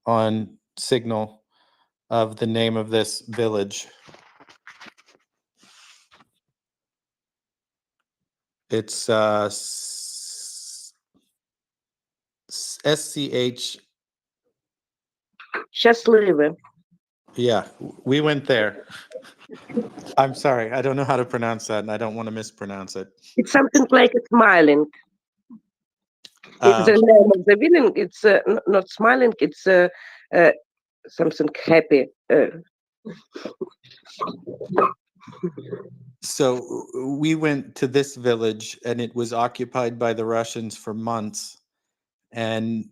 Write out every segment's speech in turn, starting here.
on Signal of the name of this village. It's SCH. Счастливы. Yeah, we went there. I'm sorry, I don't know how to pronounce that, and I don't want to mispronounce it. It's something like smiling. It's the name of the village. It's not smiling. It's something happy. So we went to this village, and it was occupied by the Russians for months, and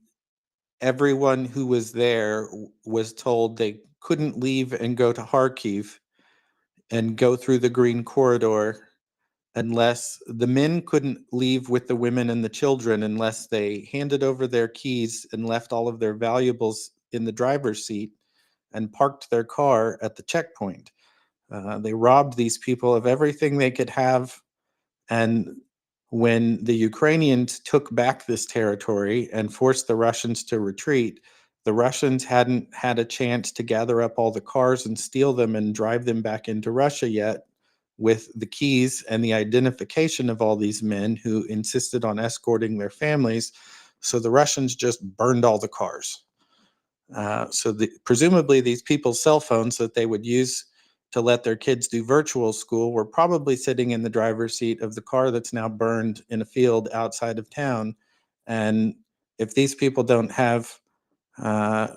everyone who was there was told they couldn't leave and go to Kharkiv and go through the Green Corridor unless the men couldn't leave with the women and the children unless they handed over their keys and left all of their valuables in the driver's seat and parked their car at the checkpoint. They robbed these people of everything they could have. And when the Ukrainians took back this territory and forced the Russians to retreat, the Russians hadn't had a chance to gather up all the cars and steal them and drive them back into Russia yet with the keys and the identification of all these men who insisted on escorting their families. So the Russians just burned all the cars. Presumably these people's cell phones that they would use to let their kids do virtual school were probably sitting in the driver's seat of the car that's now burned in a field outside of town. And if these people don't have a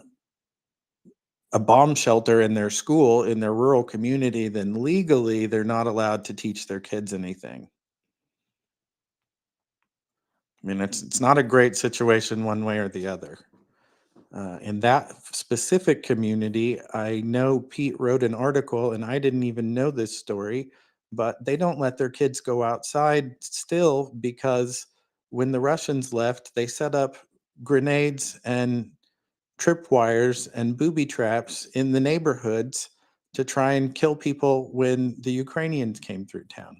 bomb shelter in their school, in their rural community, then legally they're not allowed to teach their kids anything. I mean, it's not a great situation one way or the other. In that specific community, I know Pete wrote an article, and I didn't even know this story, but they don't let their kids go outside still because when the Russians left, they set up grenades and tripwires and booby traps in the neighborhoods to try and kill people when the Ukrainians came through town.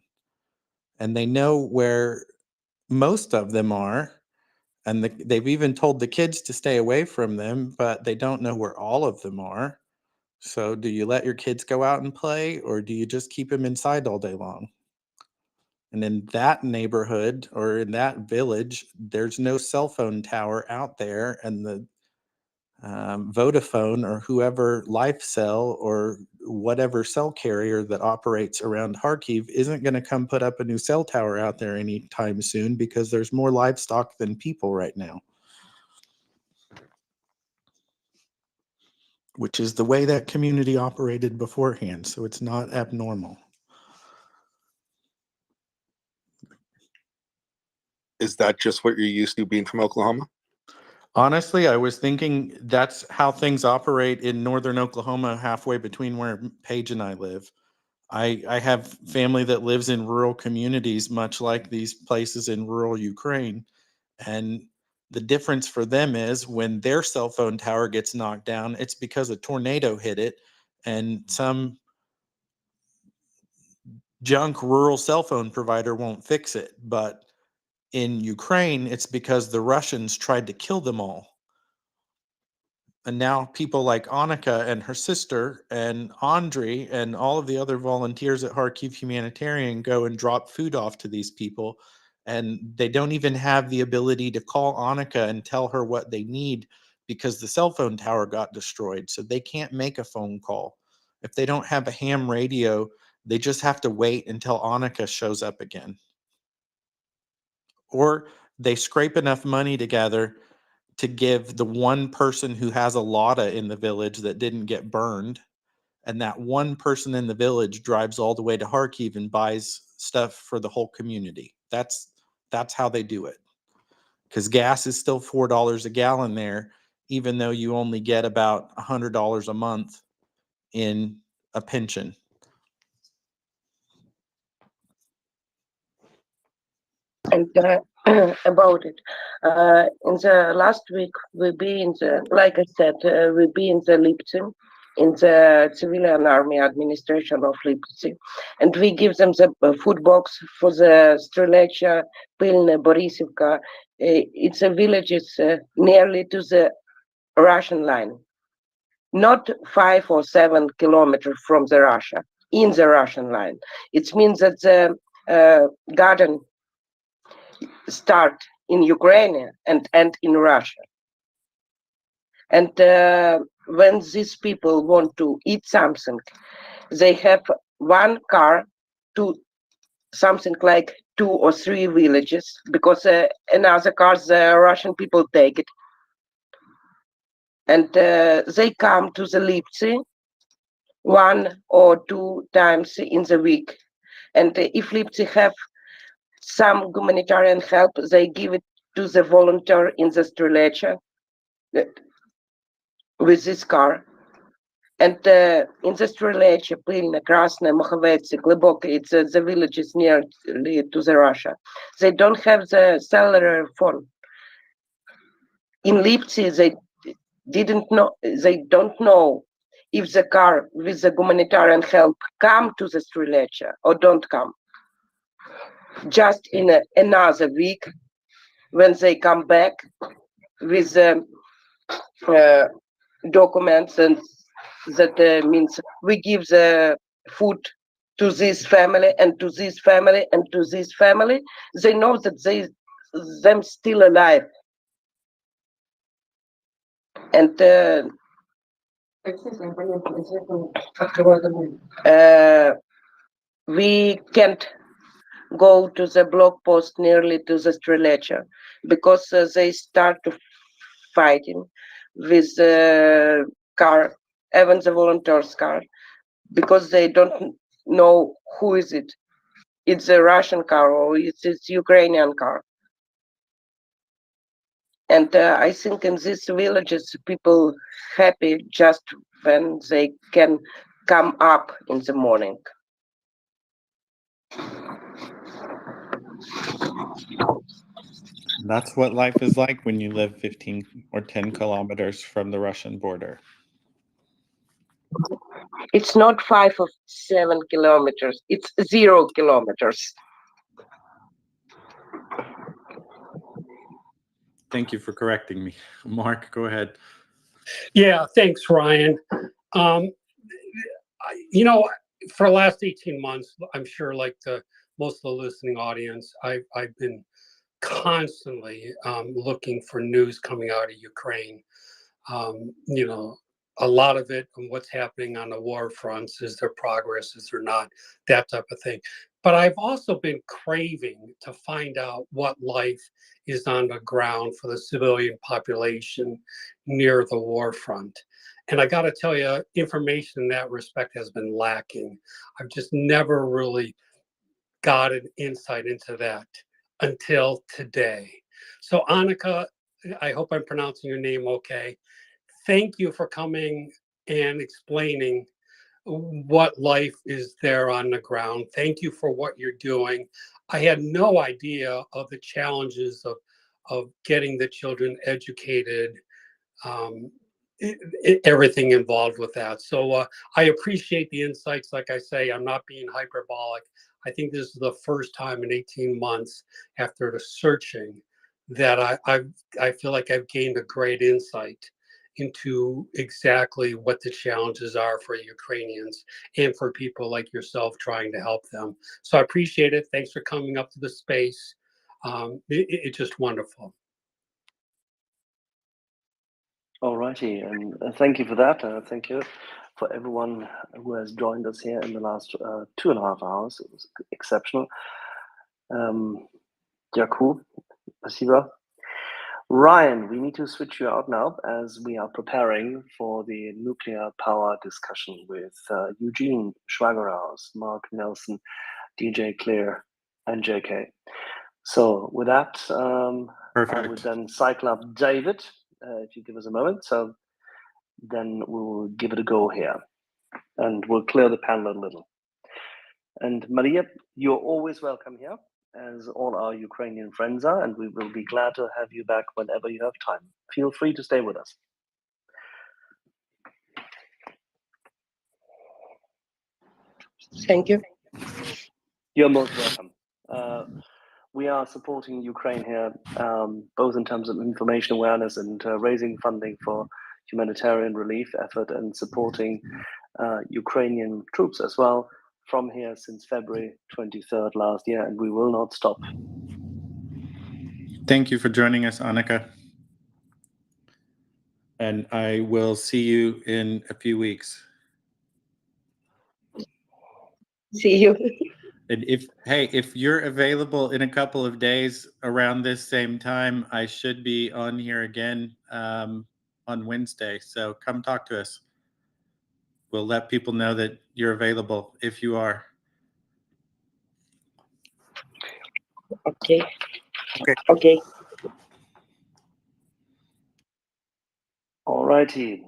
And they know where most of them are. And they've even told the kids to stay away from them, but they don't know where all of them are. So do you let your kids go out and play, or do you just keep them inside all day long? And in that neighborhood or in that village, there's no cell phone tower out there, and the Vodafone or whoever LifeCell or whatever cell carrier that operates around Kharkiv isn't going to come put up a new cell tower out there anytime soon because there's more livestock than people right now. Which is the way that community operated beforehand, so it's not abnormal. Is that just what you're used to being from Oklahoma? Honestly, I was thinking that's how things operate in northern Oklahoma, halfway between where Paige and I live. I have family that lives in rural communities, much like these places in rural Ukraine. And the difference for them is when their cell phone tower gets knocked down, it's because a tornado hit it and some junk rural cell phone provider won't fix it. But in Ukraine, it's because the Russians tried to kill them all. And now people like Annika and her sister and Andrei and all of the other volunteers at Kharkiv Humanitarian go and drop food off to these people. And they don't even have the ability to call Annika and tell her what they need because the cell phone tower got destroyed. So they can't make a phone call. If they don't have a ham radio, they just have to wait until Annika shows up again. Or they scrape enough money together to give the one person who has a lotta in the village that didn't get burned. And that one person in the village drives all the way to Kharkiv and buys stuff for the whole community. That's how they do it. Because gas is still $4 a gallon there, even though you only get about $100 a month in a pension. And about it, in the last week, we be in the, like I said, we be in the Lipsy, in the civilian army administration of Lipsy, and we give them the food box for the Strelecha, Pilne, Borisivka. It's a village, it's nearly to the Russian line. not 5 or 7 kilometers from the Russia, in the Russian line. It means that the garden start in Ukraine and end in Russia. And when these people want to eat something, they have one car to something like 2 or 3 villages, because another cars the Russian people take it. And they come to the Lipsy 1 or 2 times in the week. And if Lipsy have some humanitarian help, they give it to the volunteer in the Strelecha with this car. And in the Strelecha, Pыльna, Krasna, Mokhovetsy, Gleboko, it's the villages near to the Russia. They don't have the cellular phone. In Lipsy, they don't know if the car with the humanitarian help come to the Strelecha or don't come. Just in another week, when they come back with documents, and that means we give the food to this family and to this family and to this family, they know that them still alive. And we can't go to the block post nearly to the Strelecha, because they start to fighting with the car, even the volunteers' car, because they don't know who is it. It's a Russian car or it's Ukrainian car. And I think in these villages, people happy just when they can come up in the morning. That's what life is like when you live 15 or 10 kilometers from the Russian border. It's not 5 or 7 kilometers, it's 0 kilometers. Thank you for correcting me. Mark, go ahead. Yeah, thanks, Ryan. You know, for the last 18 months, I'm sure like most of the listening audience, I've been constantly looking for news coming out of Ukraine. You know, a lot of it and what's happening on the war fronts, is there progress, is there not, that type of thing. But I've also been craving to find out what life is on the ground for the civilian population near the war front. And I got to tell you, information in that respect has been lacking. I've just never really got an insight into that until today. So Annika, I hope I'm pronouncing your name okay. Thank you for coming and explaining what life is there on the ground. Thank you for what you're doing. I had no idea of the challenges of getting the children educated, everything involved with that. So I appreciate the insights. Like I say, I'm not being hyperbolic. I think this is the first time in 18 months after the searching that I feel like I've gained a great insight into exactly what the challenges are for Ukrainians and for people like yourself trying to help them. So I appreciate it. Thanks for coming up to the space. It's just wonderful. All righty, and thank you for that. Thank you for everyone who has joined us here in the last 2.5 hours. It was exceptional. Yeah, cool. Спасибо. Ryan, we need to switch you out now as we are preparing for the nuclear power discussion with Eugene Schwagerhaus, Mark Nelson, DJ Clear, and JK. So with that, I would then cycle up David, if you give us a moment. So then we'll give it a go here and we'll clear the panel a little. And Maria, you're always welcome here, as all our Ukrainian friends are, and we will be glad to have you back whenever you have time. Feel free to stay with us. Thank you. You're most welcome. We are supporting Ukraine here, both in terms of information awareness and raising funding for humanitarian relief effort and supporting Ukrainian troops as well from here since February 23rd last year, and we will not stop. Thank you for joining us, Annika. And I will see you in a few weeks. See you. And if you're available in a couple of days around this same time, I should be on here again on Wednesday. So come talk to us. We'll let people know that you're available if you are. Okay. Okay. Okay. All righty.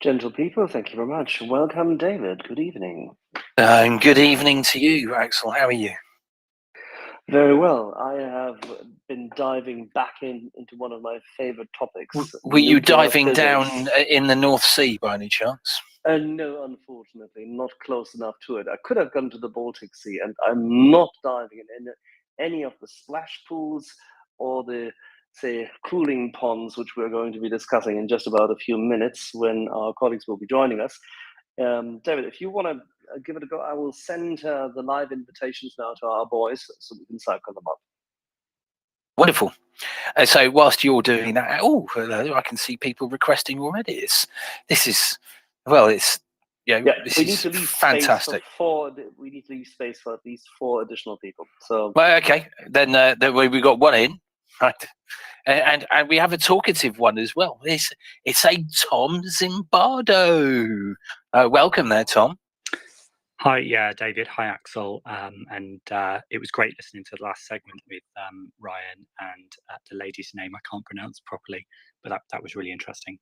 Gentle people, thank you very much. Welcome, David. Good evening. Good evening to you, Axel. How are you? Very well. I have been diving back into one of my favorite topics. Were you nuclear diving physics. down in the North Sea by any chance? No, unfortunately, not close enough to it. I could have gone to the Baltic Sea, and I'm not diving in any of the splash pools or the, say, cooling ponds, which we're going to be discussing in just about a few minutes when our colleagues will be joining us. David, if you want to give it a go, I will send the live invitations now to our boys so we can cycle them up. Wonderful. So whilst you're doing that, I can see people requesting already. This is We need to leave fantastic. we need to leave space for at least 4 additional people. So Well, okay, then we got one in, right? And we have a talkative one as well. It's a Tom Zimbardo. Welcome there, Tom. Hi, David. Hi, Axel. And it was great listening to the last segment with Ryan and the lady's name I can't pronounce properly, but that was really interesting.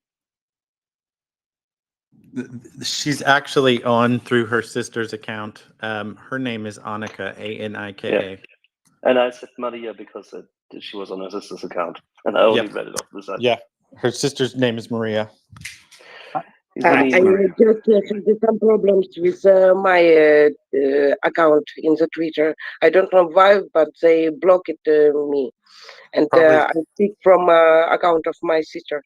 She's actually on through her sister's account. Her name is Annika, Anika. Yeah. And I said Maria because she was on her sister's account, and I only read it off the side. Yeah, her sister's name is Maria. I just had some problems with my account in the Twitter. I don't know why, but they blocked me, and I speak from account of my sister.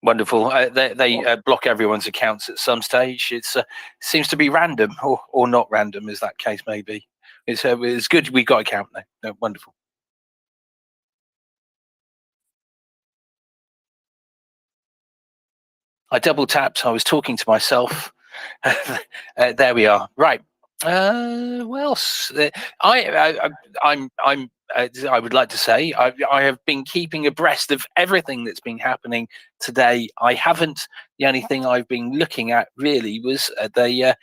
Wonderful. They block everyone's accounts at some stage. It seems to be random or not random, as that case may be. It's good we got a count now. No, wonderful. I double tapped. I was talking to myself. There we are. Right. What else? I would like to say I have been keeping abreast of everything that's been happening today. I haven't. The only thing I've been looking at really was they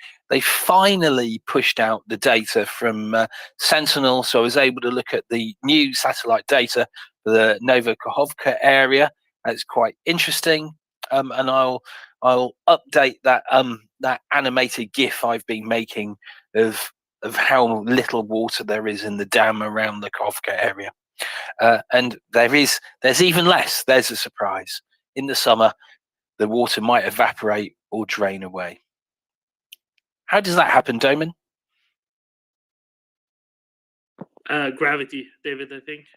finally pushed out the data from Sentinel, so I was able to look at the new satellite data for the Novokhovka area. That's quite interesting, and I'll update that that animated GIF I've been making of how little water there is in the dam around the Kovka area, and there's even less. There's a surprise. In the summer, the water might evaporate or drain away. How does that happen, Doman? Gravity, David, I think.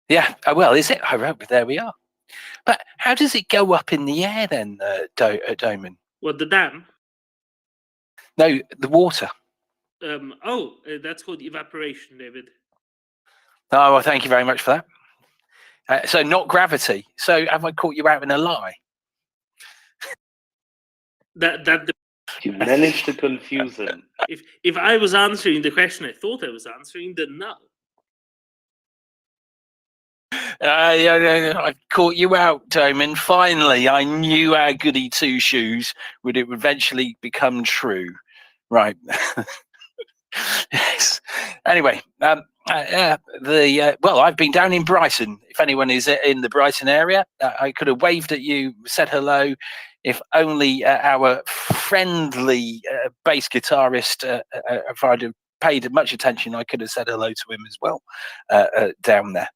Yeah, well, is it? There we are. But how does it go up in the air then, Doman? What, the dam? No, the water. That's called evaporation, David. Oh, well, thank you very much for that. So not gravity. So have I caught you out in a lie? That You managed to confuse him. if I was answering the question I thought I was answering, then no. I caught you out, Doman. Finally, I knew our goody two shoes would eventually become true. Right. Yes. Anyway, well, I've been down in Brighton. If anyone is in the Brighton area, I could have waved at you, said hello. If only our friendly bass guitarist, if I'd have paid much attention, I could have said hello to him as well down there.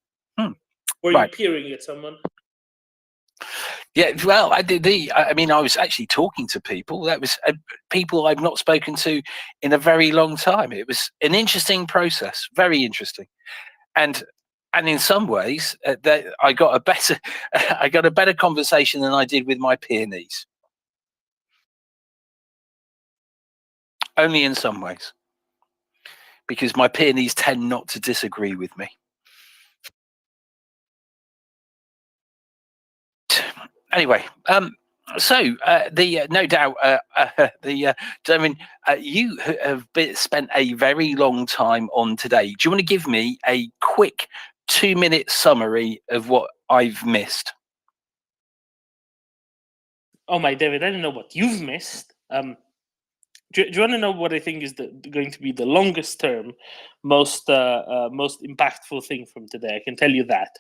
Were you peering at someone? Yeah, well, I did. I mean, I was actually talking to people. That was people I've not spoken to in a very long time. It was an interesting process, very interesting. And And in some ways, I got a better conversation than I did with my peonies. Only in some ways, because my peonies tend not to disagree with me. Anyway, so no doubt, Damien, you have spent a very long time on today. Do you want to give me a quick 2-minute summary of what I've missed? Oh my, David, I don't know what you've missed. Do you want to know what I think is going to be the longest term, most impactful thing from today? I can tell you that.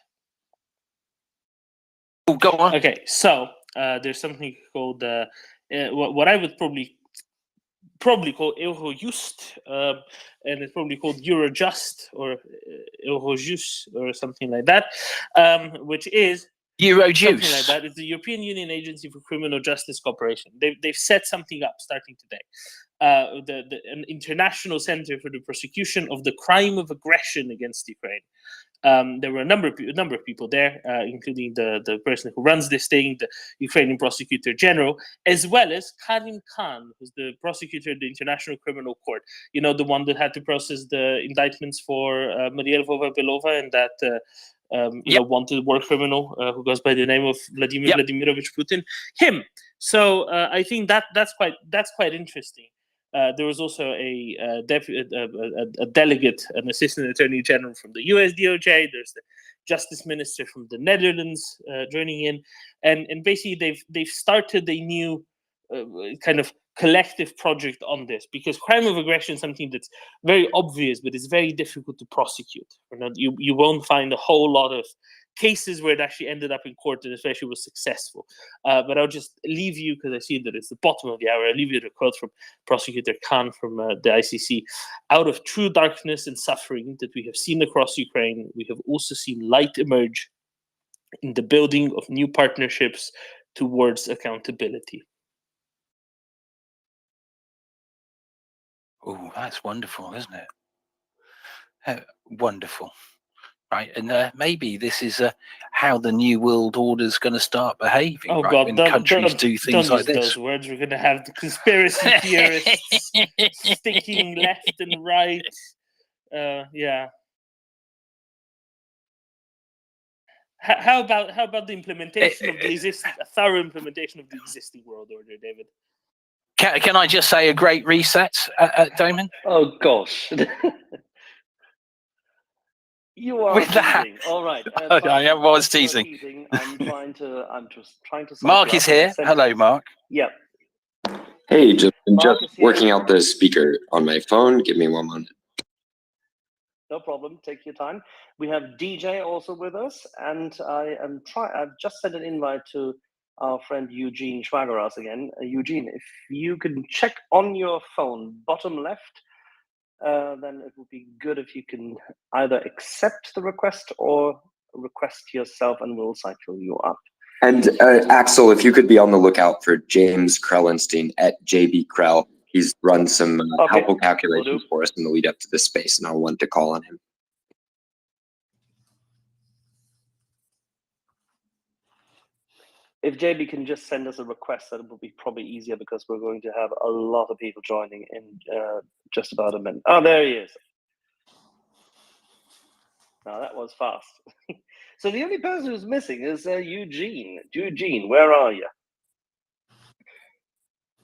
Oh, go on. Okay, so there's something called what I would probably call Eurojust, and it's probably called Eurojust or Eurojust or something like that, which is Eurojuice. Something like that. It's the European Union Agency for Criminal Justice Cooperation. They've set something up starting today. An international center for the prosecution of the crime of aggression against Ukraine. There were a number of people there, including the person who runs this thing, the Ukrainian prosecutor general, as well as Karim Khan, who's the prosecutor of the International Criminal Court. You know, the one that had to process the indictments for Maria Lvova-Belova and that wanted war criminal who goes by the name of Vladimir Vladimirovich Putin. Him. So I think that's quite interesting. There was also a delegate, an assistant attorney general from the US DOJ. There's the justice minister from the Netherlands joining in, and basically they've started a new kind of collective project on this, because crime of aggression is something that's very obvious, but it's very difficult to prosecute. You won't find a whole lot of cases where it actually ended up in court and especially was successful. But I'll just leave you, because I see that it's the bottom of the hour, I'll leave you the quote from Prosecutor Khan from the ICC. Out of true darkness and suffering that we have seen across Ukraine, we have also seen light emerge in the building of new partnerships towards accountability. Oh, that's wonderful, isn't it? Wonderful. Right, and maybe this is how the new world order is going to start behaving. Oh right? God! When Don't countries do things don't like use this. those words. We're going to have the conspiracy theorists sticking left and right. Yeah. How about the implementation of the a thorough implementation of the existing world order, David? Can I just say a great reset, Damon? Oh gosh. You are teasing. All right. I was teasing. I'm just trying to. Mark is here. Hello, Mark. Yeah. Hey, just Mark is here. working out the speaker on my phone. Give me 1 moment. No problem. Take your time. We have DJ also with us, and I've just sent an invite to our friend Eugene Schwageras again. Eugene, if you can check on your phone, bottom left, then it would be good if you can either accept the request or request yourself, and we'll cycle you up. And Axel, if you could be on the lookout for James Krellenstein at JB Krell. He's run some helpful calculations for us in the lead up to this space, and I'll want to call on him. If JB can just send us a request, that will be probably easier, because we're going to have a lot of people joining in just about a minute. Oh, there he is. Now that was fast. So the only person who's missing is Eugene. Eugene, where are you?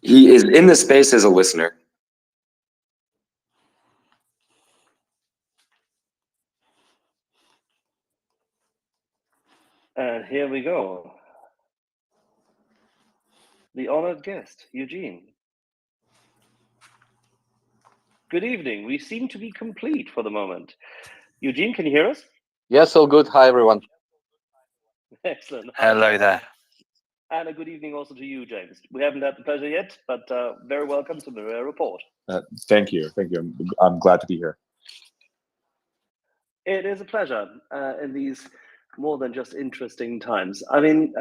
He is in the space as a listener. And here we go. The honored guest, Eugene. Good evening. We seem to be complete for the moment. Eugene, can you hear us? Yes, all good. Hi, everyone. Excellent. Hello there. And a good evening also to you, James. We haven't had the pleasure yet, but very welcome to MriyaReport. Thank you. I'm glad to be here. It is a pleasure in these more than just interesting times. I mean,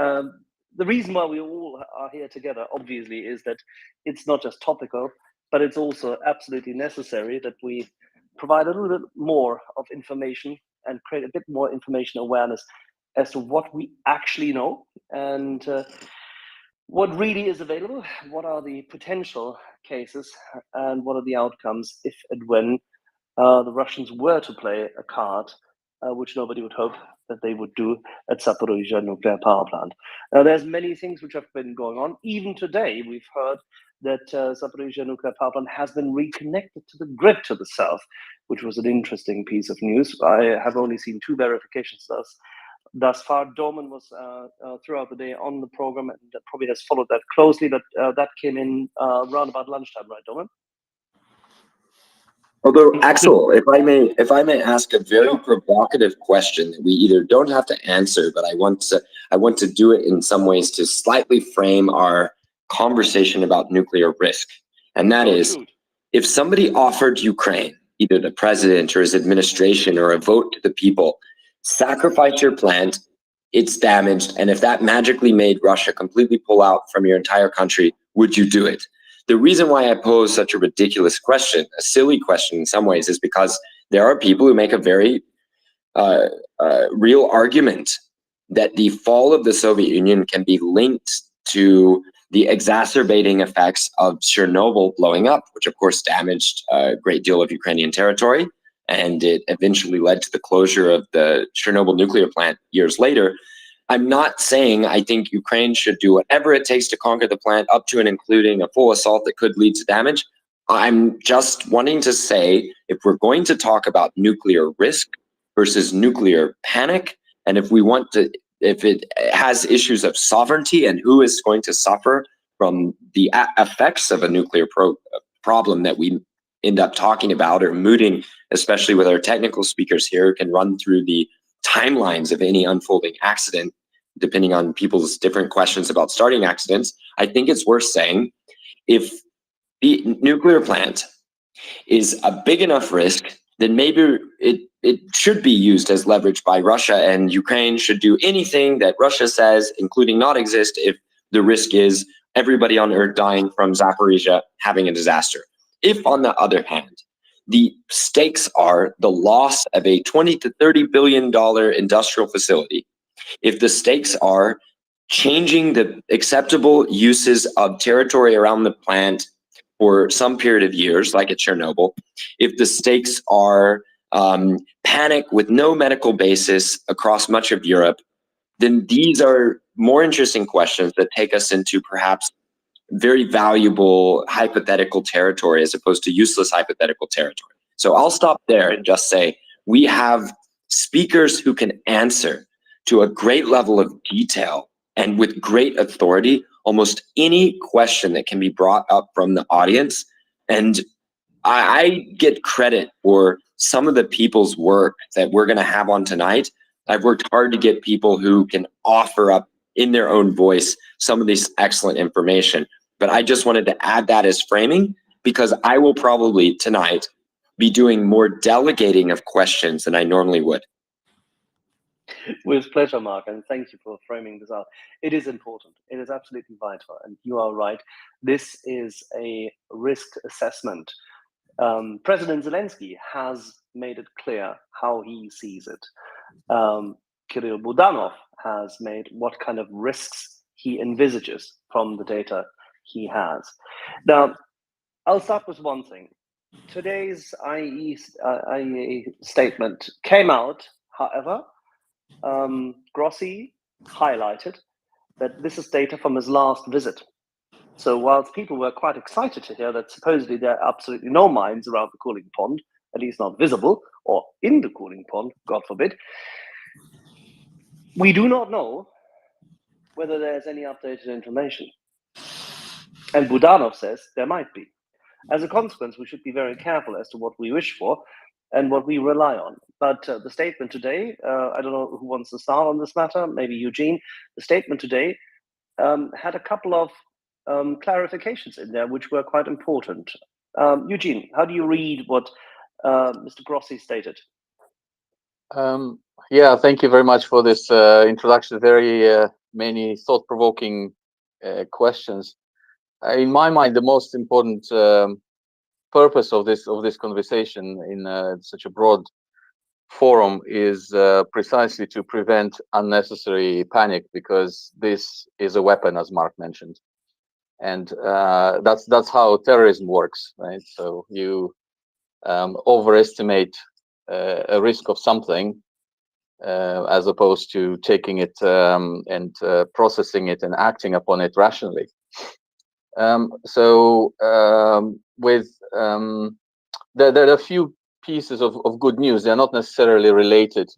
the reason why we all are here together, obviously, is that it's not just topical, but it's also absolutely necessary that we provide a little bit more of information and create a bit more information awareness as to what we actually know and what really is available, what are the potential cases, and what are the outcomes if and when the Russians were to play a card, which nobody would hope that they would do at Zaporizhzhia nuclear power plant. Now, there's many things which have been going on. Even today, we've heard that Zaporizhzhia nuclear power plant has been reconnected to the grid to the south, which was an interesting piece of news. I have only seen 2 verifications thus far. Doman was throughout the day on the program and probably has followed that closely, but that came in around about lunchtime, right, Doman? Although, Axel, if I may ask a very provocative question that we either don't have to answer, but I want to do it in some ways to slightly frame our conversation about nuclear risk. And that is, if somebody offered Ukraine, either the president or his administration or a vote to the people, sacrifice your plant, it's damaged, and if that magically made Russia completely pull out from your entire country, would you do it? The reason why I pose such a ridiculous question, a silly question in some ways, is because there are people who make a very real argument that the fall of the Soviet Union can be linked to the exacerbating effects of Chernobyl blowing up, which of course damaged a great deal of Ukrainian territory, and it eventually led to the closure of the Chernobyl nuclear plant years later. I'm not saying I think Ukraine should do whatever it takes to conquer the plant, up to and including a full assault that could lead to damage. I'm just wanting to say, if we're going to talk about nuclear risk versus nuclear panic, and if it has issues of sovereignty and who is going to suffer from the effects of a nuclear problem that we end up talking about or mooting, especially with our technical speakers here, can run through the timelines of any unfolding accident, depending on people's different questions about starting accidents. I think it's worth saying, if the nuclear plant is a big enough risk, then maybe it should be used as leverage by Russia, and Ukraine should do anything that Russia says, including not exist, if the risk is everybody on Earth dying from Zaporizhzhia having a disaster. If, on the other hand, the stakes are the loss of a $20 to $30 billion industrial facility, if the stakes are changing the acceptable uses of territory around the plant for some period of years, like at Chernobyl, if the stakes are panic with no medical basis across much of Europe, then these are more interesting questions that take us into perhaps very valuable hypothetical territory as opposed to useless hypothetical territory. So I'll stop there and just say, we have speakers who can answer to a great level of detail and with great authority almost any question that can be brought up from the audience. And I get credit for some of the people's work that we're going to have on tonight. I've worked hard to get people who can offer up in their own voice some of this excellent information. But I just wanted to add that as framing, because I will probably tonight be doing more delegating of questions than I normally would. With pleasure, Mark, and thank you for framing this out. It is important. It is absolutely vital, and you are right. This is a risk assessment. President Zelensky has made it clear how he sees it. Kirill Budanov has made what kind of risks he envisages from the data he has. Now, I'll start with one thing. Today's IAEA statement came out, however, Grossi highlighted that this is data from his last visit. So whilst people were quite excited to hear that supposedly there are absolutely no mines around the cooling pond, at least not visible, or in the cooling pond, God forbid, we do not know whether there's any updated information. And Budanov says there might be. As a consequence, we should be very careful as to what we wish for and what we rely on. But the statement today, I don't know who wants to start on this matter, maybe Eugene. The statement today had a couple of clarifications in there, which were quite important. Eugene, how do you read what Mr. Grossi stated? Yeah, thank you very much for this introduction. Very many thought-provoking questions. In my mind, the most important purpose of this conversation in such a broad forum is precisely to prevent unnecessary panic, because this is a weapon, as Mark mentioned, and that's how terrorism works, right? So you overestimate a risk of something as opposed to taking it and processing it and acting upon it rationally. There are a few pieces of good news. They're not necessarily related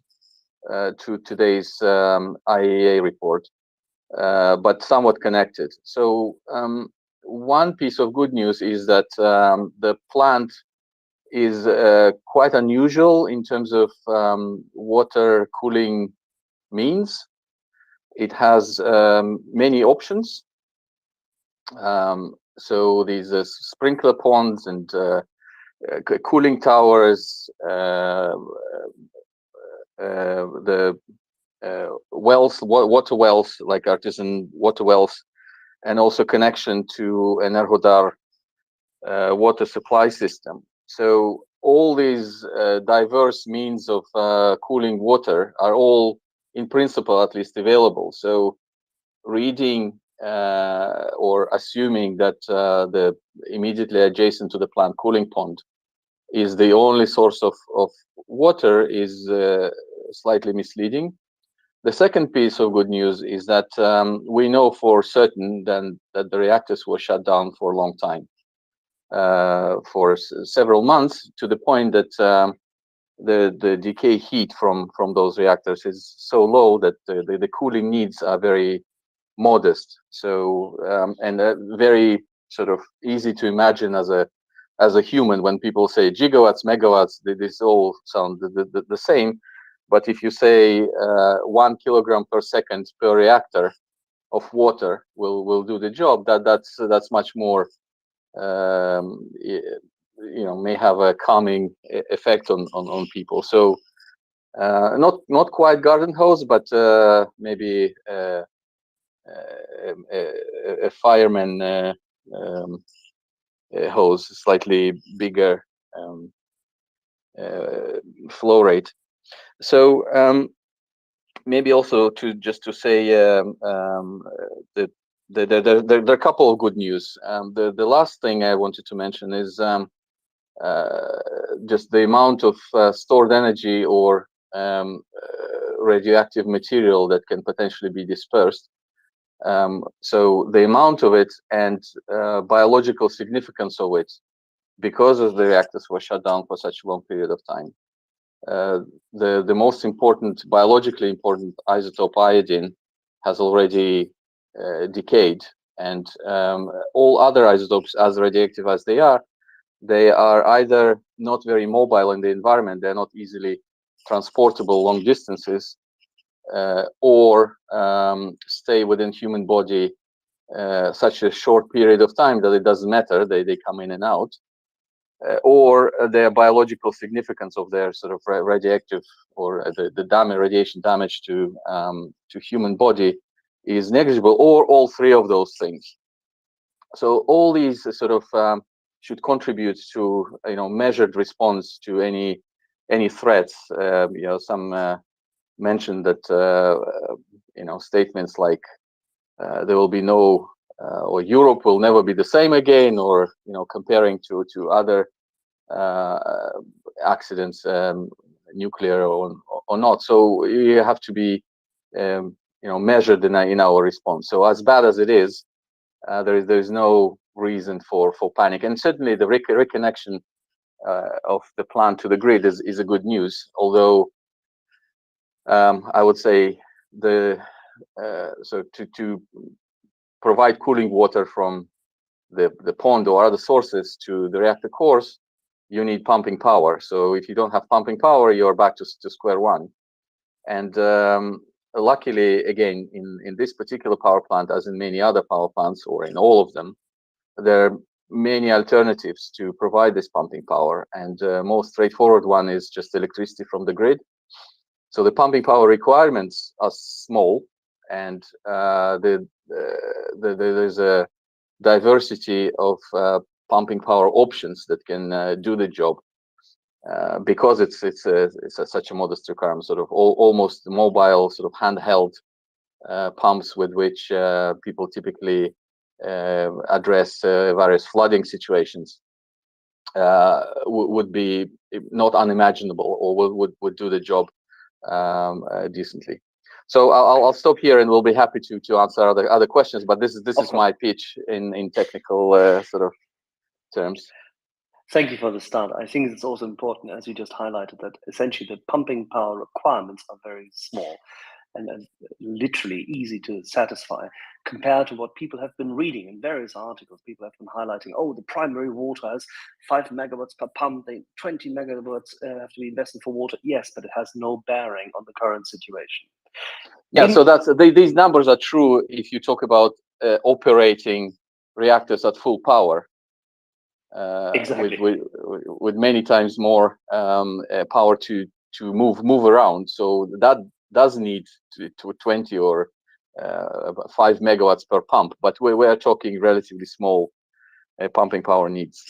to today's IAEA report, but somewhat connected. So one piece of good news is that the plant is quite unusual in terms of water cooling means. It has many options. So these sprinkler ponds and cooling towers, the wells, water wells, like artisan water wells, and also connection to an Enerhodar water supply system. So all these diverse means of cooling water are all, in principle, at least available. So reading or assuming that the immediately adjacent to the plant cooling pond is the only source of water is slightly misleading. The second piece of good news is that we know for certain then that the reactors were shut down for a long time, for several months, to the point that the decay heat from those reactors is so low that the cooling needs are very modest. So and very sort of easy to imagine as a human when people say gigawatts, megawatts, this all sound the same. But if you say 1 kilogram per second per reactor of water will do the job, that's much more, may have a calming effect on people. So not quite garden hose, but maybe a fireman hose, slightly bigger flow rate. So maybe also to say that there are a couple of good news. The last thing I wanted to mention is just the amount of stored energy or radioactive material that can potentially be dispersed. So the amount of it and biological significance of it, because of the reactors were shut down for such a long period of time. The most important, biologically important isotope, iodine, has already decayed, and all other isotopes, as radioactive as they are either not very mobile in the environment, they're not easily transportable long distances, or stay within human body such a short period of time that it doesn't matter, they come in and out. Or their biological significance of their sort of radioactive or the radiation damage to human body is negligible, or all three of those things. So all these sort of should contribute to measured response to any threats. Some mentioned that statements like there will be no or Europe will never be the same again, or comparing to other accidents, nuclear or not. So you have to be measured in our response. So as bad as it is, there is no reason for panic, and certainly the reconnection of the plant to the grid is a good news. Although I would say so to provide cooling water from the pond or other sources to the reactor cores, you need pumping power. So if you don't have pumping power, you're back to square one. And luckily, again, in this particular power plant, as in many other power plants, or in all of them, there are many alternatives to provide this pumping power. And most straightforward one is just electricity from the grid. So the pumping power requirements are small, and there's a diversity of pumping power options that can do the job. because it's such a modest requirement, sort of almost mobile, sort of handheld pumps with which people typically address various flooding situations, would be not unimaginable, or would do the job decently. So I'll stop here, and we'll be happy to answer other questions. But this is my pitch in technical sort of terms. Thank you for the start. I think it's also important, as you just highlighted, that essentially the pumping power requirements are very small and literally easy to satisfy compared to what people have been reading in various articles. People have been highlighting, oh, the primary water has 5 megawatts per pump, 20 megawatts have to be invested for water. Yes, but it has no bearing on the current situation. Yeah, so these numbers are true if you talk about operating reactors at full power. Exactly. with many times more power to move around. So that does need to 20 or 5 megawatts per pump, but we are talking relatively small pumping power needs.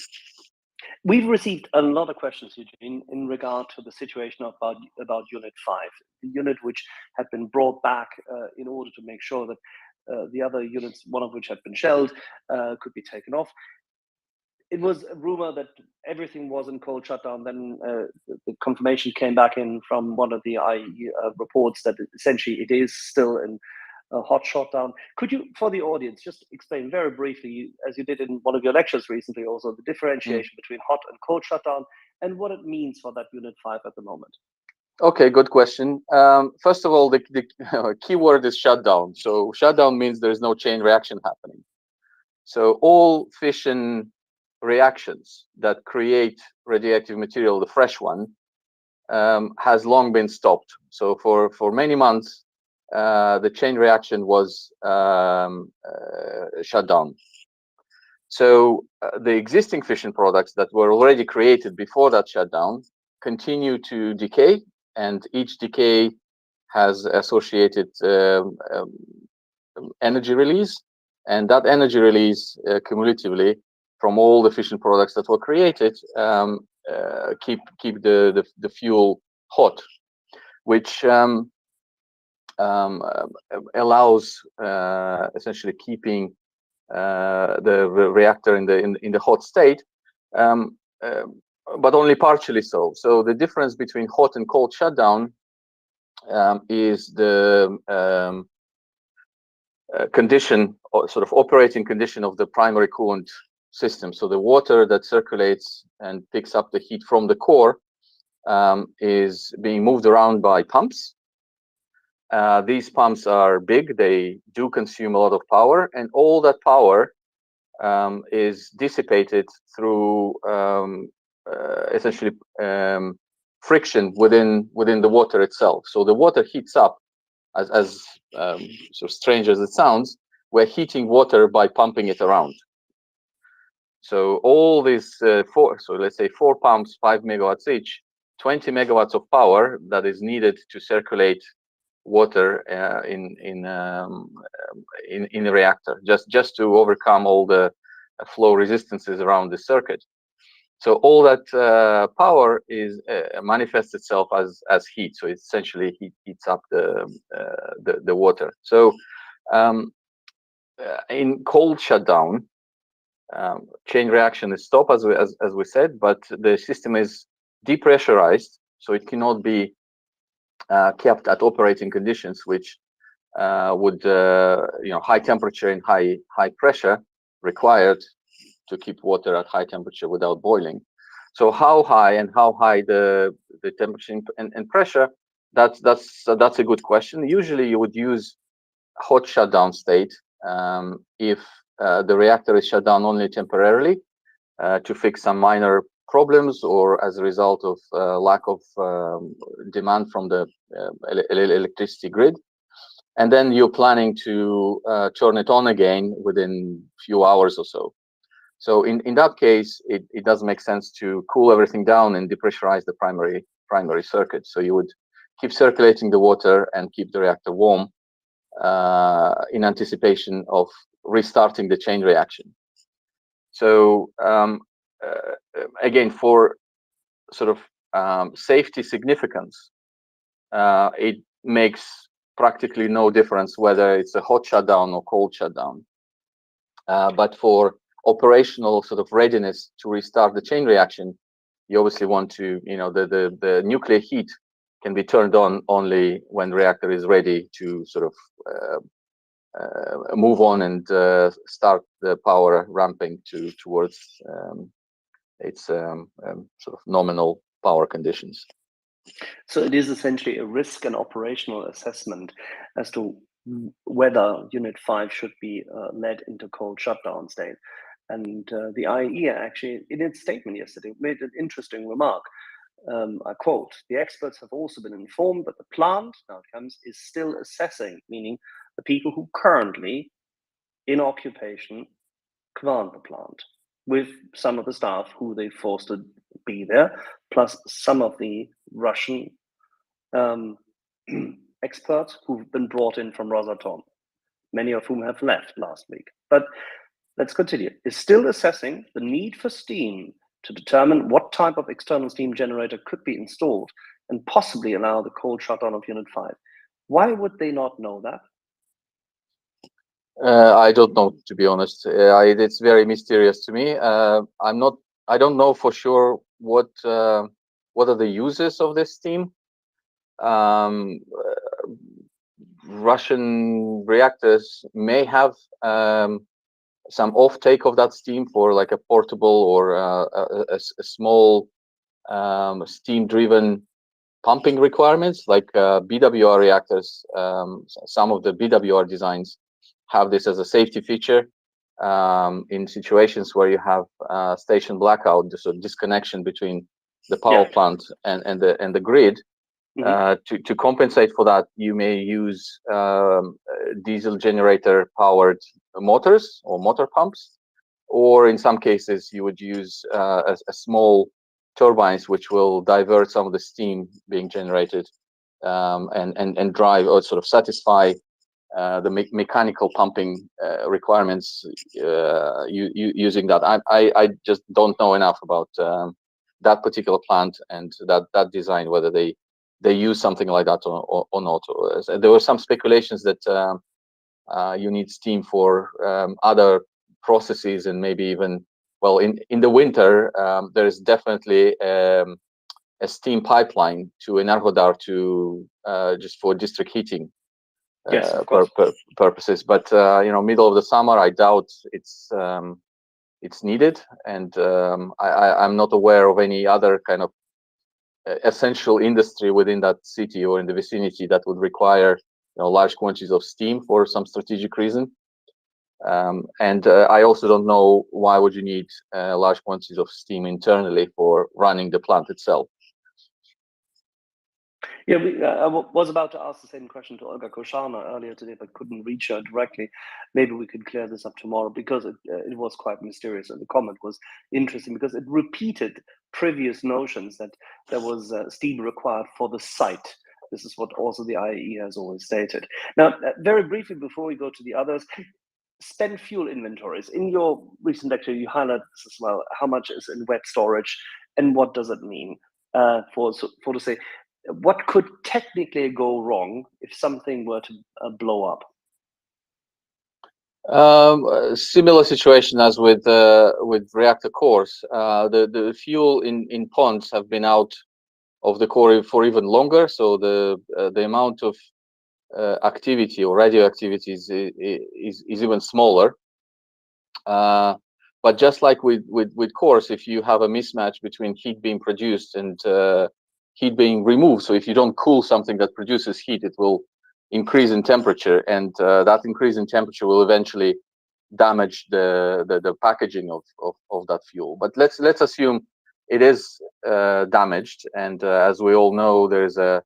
We've received a lot of questions, Eugene, in regard to the situation about Unit 5, the unit which had been brought back in order to make sure that the other units, one of which had been shelled, could be taken off. It was a rumor that everything was in cold shutdown. Then the confirmation came back in from one of the IAEA reports that essentially it is still in a hot shutdown. Could you, for the audience, just explain very briefly, as you did in one of your lectures recently, also the differentiation between hot and cold shutdown and what it means for that Unit 5 at the moment? Okay, good question. First of all, the key word is shutdown. So shutdown means there is no chain reaction happening. So all fission reactions that create radioactive material, the fresh one, has long been stopped. So for many months, the chain reaction was shut down. So the existing fission products that were already created before that shutdown continue to decay, and each decay has associated energy release, and that energy release cumulatively from all the fission products that were created keep the fuel hot, which allows essentially keeping the reactor in the hot state, but only partially so. So the difference between hot and cold shutdown is the condition, or sort of operating condition, of the primary coolant system. So the water that circulates and picks up the heat from the core is being moved around by pumps. These pumps are big, they do consume a lot of power, and all that power is dissipated through essentially friction within the water itself. So the water heats up, as so strange as it sounds. We're heating water by pumping it around. So all these let's say 4 pumps, 5 megawatts each, 20 megawatts of power that is needed to circulate water in the reactor, just to overcome all the flow resistances around the circuit. So all that power is manifests itself as heat. So it essentially heats up the water. So in cold shutdown, chain reaction is stopped, as we said, but the system is depressurized, so it cannot be kept at operating conditions, which would high temperature and high pressure required to keep water at high temperature without boiling. So how high the temperature and pressure, that's a good question. Usually you would use hot shutdown state if the reactor is shut down only temporarily to fix some minor problems, or as a result of lack of demand from the electricity grid, and then you're planning to turn it on again within a few hours or so. So in that case, it does make sense to cool everything down and depressurize the primary circuit. So you would keep circulating the water and keep the reactor warm in anticipation of restarting the chain reaction. So again, for sort of safety significance, it makes practically no difference whether it's a hot shutdown or cold shutdown. But for operational sort of readiness to restart the chain reaction, you obviously want to, the nuclear heat can be turned on only when the reactor is ready to sort of move on and start the power ramping towards its sort of nominal power conditions. So it is essentially a risk and operational assessment as to whether Unit 5 should be led into cold shutdown state. And the IAEA actually, in its statement yesterday, made an interesting remark. I quote, "The experts have also been informed that the plant, now it comes, is still assessing," meaning the people who currently in occupation command the plant, with some of the staff who they forced to be there, plus some of the Russian experts who've been brought in from Rosatom, many of whom have left last week. But let's continue. Is still assessing the need for steam to determine what type of external steam generator could be installed and possibly allow the cold shutdown of Unit 5. Why would they not know that? I don't know, to be honest. It's very mysterious to me. I don't know for sure what are the uses of this steam. Russian reactors may have some offtake of that steam for like a portable or a small steam-driven pumping requirements, like BWR reactors. Some of the BWR designs have this as a safety feature in situations where you have station blackout, so disconnection between the power plant and the grid. To compensate for that, you may use diesel generator powered motors or motor pumps, or in some cases you would use a small turbines which will divert some of the steam being generated and drive or sort of satisfy the mechanical pumping requirements using that. I just don't know enough about that particular plant and that design, whether they use something like that or not. There were some speculations that you need steam for other processes, and maybe even, well, in the winter, there is definitely a steam pipeline to Enerhodar to just for district heating purposes. But middle of the summer, I doubt it's needed, and I'm not aware of any other kind of essential industry within that city or in the vicinity that would require large quantities of steam for some strategic reason. And I also don't know why would you need large quantities of steam internally for running the plant itself. Yeah, I was about to ask the same question to Olga Koshana earlier today, but couldn't reach her directly. Maybe we could clear this up tomorrow, because it was quite mysterious, and the comment was interesting because it repeated previous notions that there was steam required for the site. This is what also the IAEA has always stated. Now, very briefly before we go to the others, spent fuel inventories. In your recent lecture, you highlighted this as well. How much is in wet storage, and what does it mean for to say, what could technically go wrong if something were to blow up? Similar situation as with reactor cores. The fuel in ponds have been out of the core for even longer, so the amount of activity or radioactivity is even smaller. But just like with cores, if you have a mismatch between heat being produced and heat being removed, so if you don't cool something that produces heat, it will increase in temperature, and that increase in temperature will eventually damage the packaging of that fuel. But let's assume it is damaged, and as we all know, there's a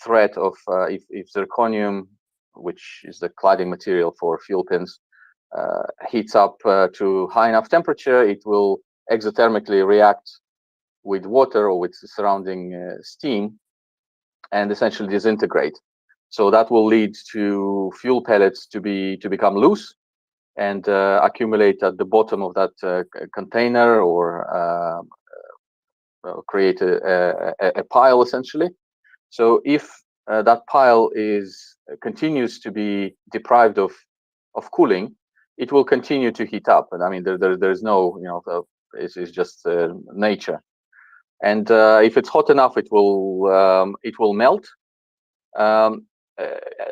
threat of if zirconium, which is the cladding material for fuel pins, heats up to high enough temperature, it will exothermically react with water or with surrounding steam and essentially disintegrate. So that will lead to fuel pellets to become loose and accumulate at the bottom of that container or create a pile essentially. So if that pile continues to be deprived of cooling, it will continue to heat up. And I mean, there's no, it's just nature. And if it's hot enough, it will melt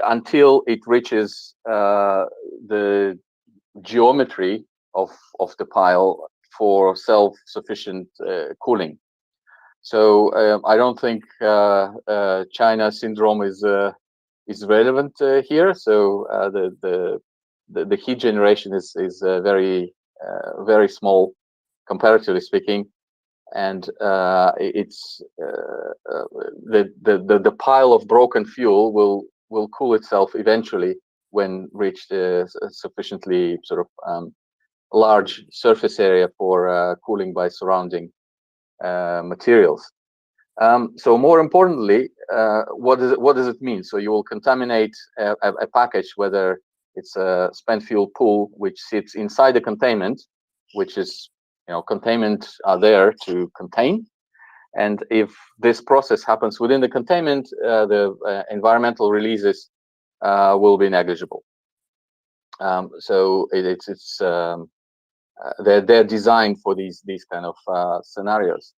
until it reaches the geometry of the pile for self-sufficient cooling. So I don't think China syndrome is relevant here. So the heat generation is very small, comparatively speaking, and it's the pile of broken fuel will cool itself eventually when reached a sufficiently sort of large surface area for cooling by surrounding materials. So more importantly, what does it mean? So you will contaminate a package, whether it's a spent fuel pool which sits inside the containment, which is, containment are there to contain. And if this process happens within the containment, the environmental releases will be negligible. So they're designed for these kind of scenarios.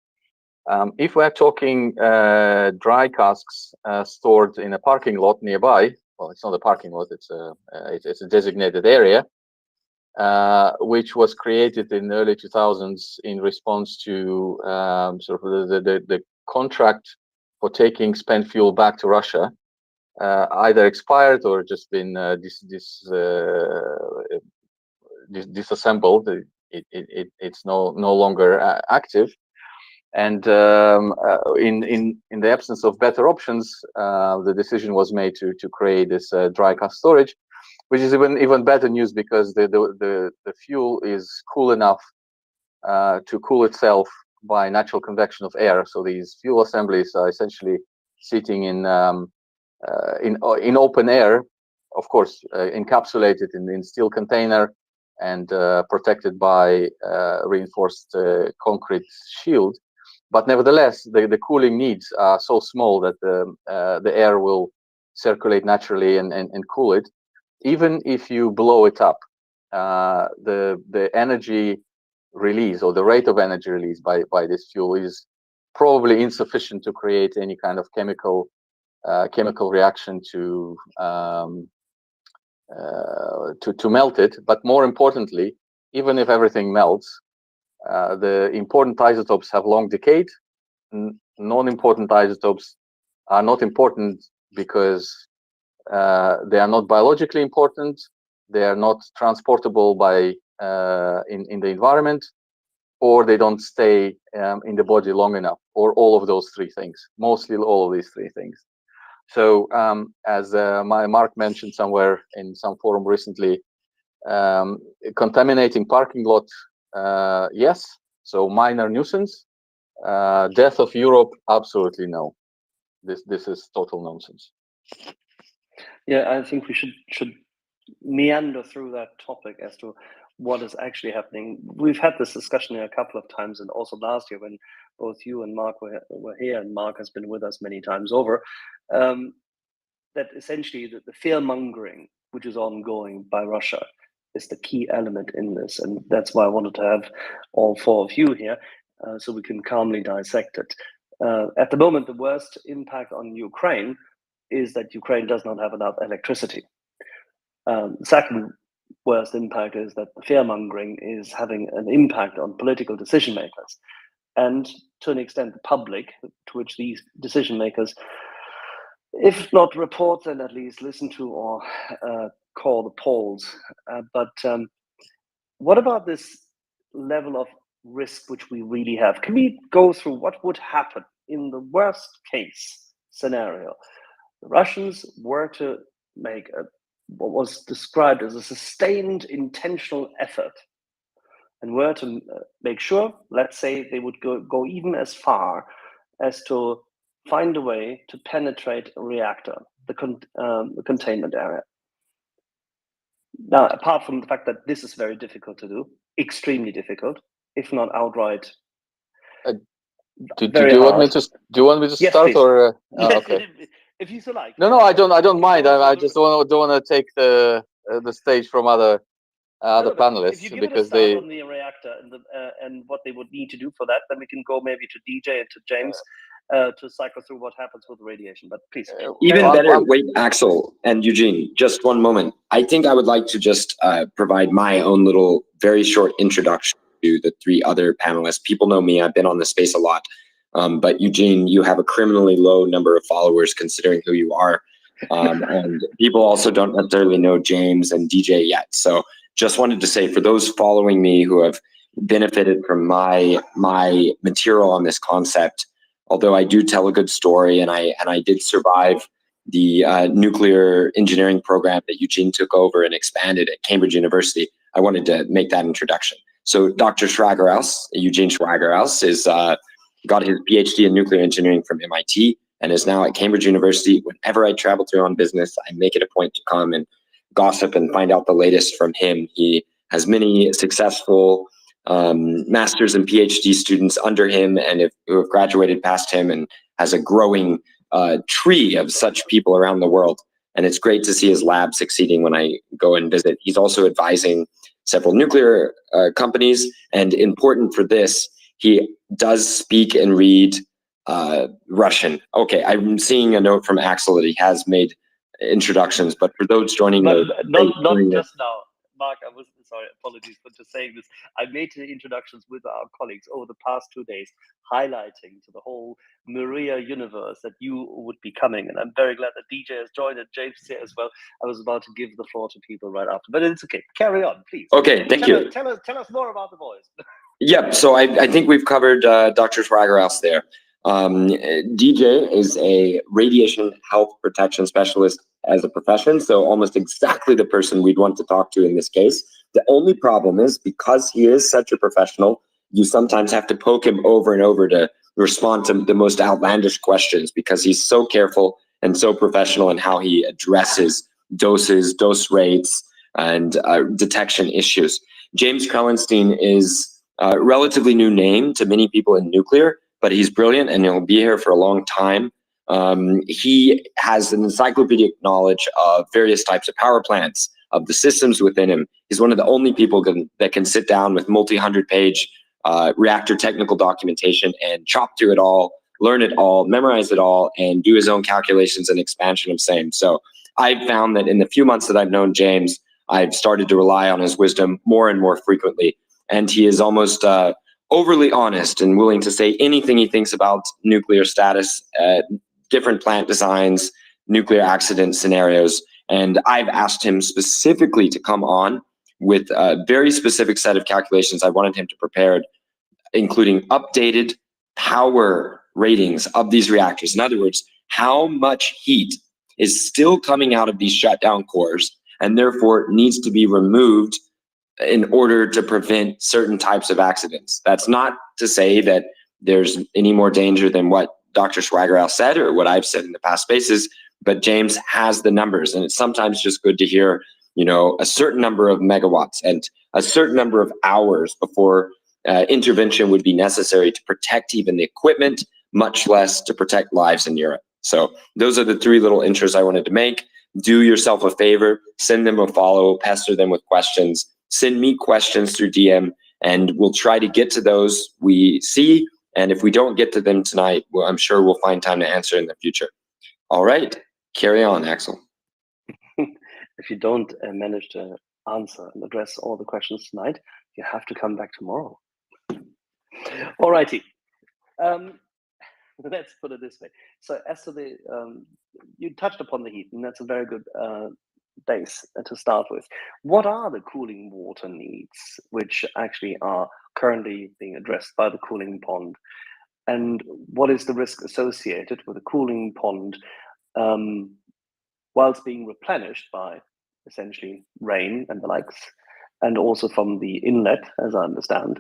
If we're talking dry casks stored in a parking lot nearby, well, it's not a parking lot; it's a designated area, which was created in the early 2000s in response to sort of the contract for taking spent fuel back to Russia, either expired or just been disassembled. It's no longer active. And in the absence of better options, the decision was made to create this dry cask storage, which is even better news because the fuel is cool enough to cool itself by natural convection of air. So these fuel assemblies are essentially sitting in open air, of course, encapsulated in steel container and protected by reinforced concrete shield. But nevertheless, the cooling needs are so small that the air will circulate naturally and cool it. Even if you blow it up, the energy release or the rate of energy release by this fuel is probably insufficient to create any kind of chemical reaction to melt it. But more importantly, even if everything melts, the important isotopes have long decayed. Non-important isotopes are not important because they are not biologically important. They are not transportable by in the environment, or they don't stay in the body long enough, or all of those three things. Mostly all of these three things. So as Mark mentioned somewhere in some forum recently, contaminating parking lot, yes. So minor nuisance. Death of Europe, absolutely no. This is total nonsense. Yeah, I think we should meander through that topic as to what is actually happening. We've had this discussion here a couple of times, and also last year when both you and Mark were here, and Mark has been with us many times over, that essentially the fear mongering which is ongoing by Russia is the key element in this, and that's why I wanted to have all four of you here so we can calmly dissect it. At the moment, the worst impact on Ukraine is that Ukraine does not have enough electricity. The second worst impact is that the fear-mongering is having an impact on political decision makers, and to an extent the public, to which these decision makers, if not report, then at least listen to or call the polls. But what about this level of risk which we really have? Can we go through what would happen in the worst case scenario? The Russians were to make what was described as a sustained intentional effort, and were to make sure, let's say, they would go even as far as to find a way to penetrate a reactor, the containment area. Now, apart from the fact that this is very difficult to do, extremely difficult, if not outright Do Very you want hard. me to Yes, start please. or Yes, okay? if you so like. No, I don't mind. Go I for just don't want to take the stage from other No, but panelists if you give it a because start they. on the reactor and what they would need to do for that, then we can go maybe to DJ and to James to cycle through what happens with radiation. But please. Even I'm- better, wait, Axel and Eugene, just one moment. I think I would like to just provide my own little, very short introduction to the three other panelists. People know me, I've been on the space a lot. But Eugene, you have a criminally low number of followers considering who you are. And people also don't necessarily know James and DJ yet. So just wanted to say, for those following me who have benefited from my material on this concept, although I do tell a good story, and I did survive the nuclear engineering program that Eugene took over and expanded at Cambridge University, I wanted to make that introduction. So Dr. Eugene Schwagerhaus, is got his PhD in nuclear engineering from MIT and is now at Cambridge University. Whenever I travel through on business, I make it a point to come and gossip and find out the latest from him. He has many successful master's and PhD students under him and who have graduated past him, and has a growing tree of such people around the world. And it's great to see his lab succeeding when I go and visit. He's also advising several nuclear companies, and important for this, he does speak and read Russian. Okay, I'm seeing a note from Axel that he has made introductions, but for those joining But the not just now. Mark, I was sorry, apologies for just saying this. I made the introductions with our colleagues over the past 2 days, highlighting to the whole Maria universe that you would be coming. And I'm very glad that DJ has joined and James is here as well. I was about to give the floor to people right after, but it's okay. Carry on, please. Okay, thank you. Tell us more about the voice. Yep, so I think we've covered Dr. Schwagerhaus there. DJ is a radiation health protection specialist as a profession, so almost exactly the person we'd want to talk to in this case. The only problem is, because he is such a professional, you sometimes have to poke him over and over to respond to the most outlandish questions, because he's so careful and so professional in how he addresses doses, dose rates, and detection issues. James Krellenstein is a relatively new name to many people in nuclear, but he's brilliant and he'll be here for a long time. He has an encyclopedic knowledge of various types of power plants, of the systems within him. He's one of the only people that can sit down with multi-100-page reactor technical documentation and chop through it all, learn it all, memorize it all, and do his own calculations and expansion of same. So I've found that in the few months that I've known James, I've started to rely on his wisdom more and more frequently. And he is almost overly honest and willing to say anything he thinks about nuclear status, different plant designs, nuclear accident scenarios. And I've asked him specifically to come on with a very specific set of calculations I wanted him to prepare, including updated power ratings of these reactors. In other words, how much heat is still coming out of these shutdown cores and therefore needs to be removed in order to prevent certain types of accidents. That's not to say that there's any more danger than what Dr. Schwagerhaus said or what I've said in the past spaces, but James has the numbers, and it's sometimes just good to hear, a certain number of megawatts and a certain number of hours before intervention would be necessary to protect even the equipment, much less to protect lives in Europe. So those are the three little intros I wanted to make. Do yourself a favor, send them a follow, pester them with questions, send me questions through DM, and we'll try to get to those we see. And if we don't get to them tonight, well, I'm sure we'll find time to answer in the future. All right, carry on, Axel. If you don't manage to answer and address all the questions tonight, you have to come back tomorrow. All righty. Let's put it this way. So as to the, you touched upon the heat, and that's a very good base to start with. What are the cooling water needs, which actually are currently being addressed by the cooling pond? And what is the risk associated with a cooling pond whilst being replenished by essentially rain and the likes, and also from the inlet, as I understand,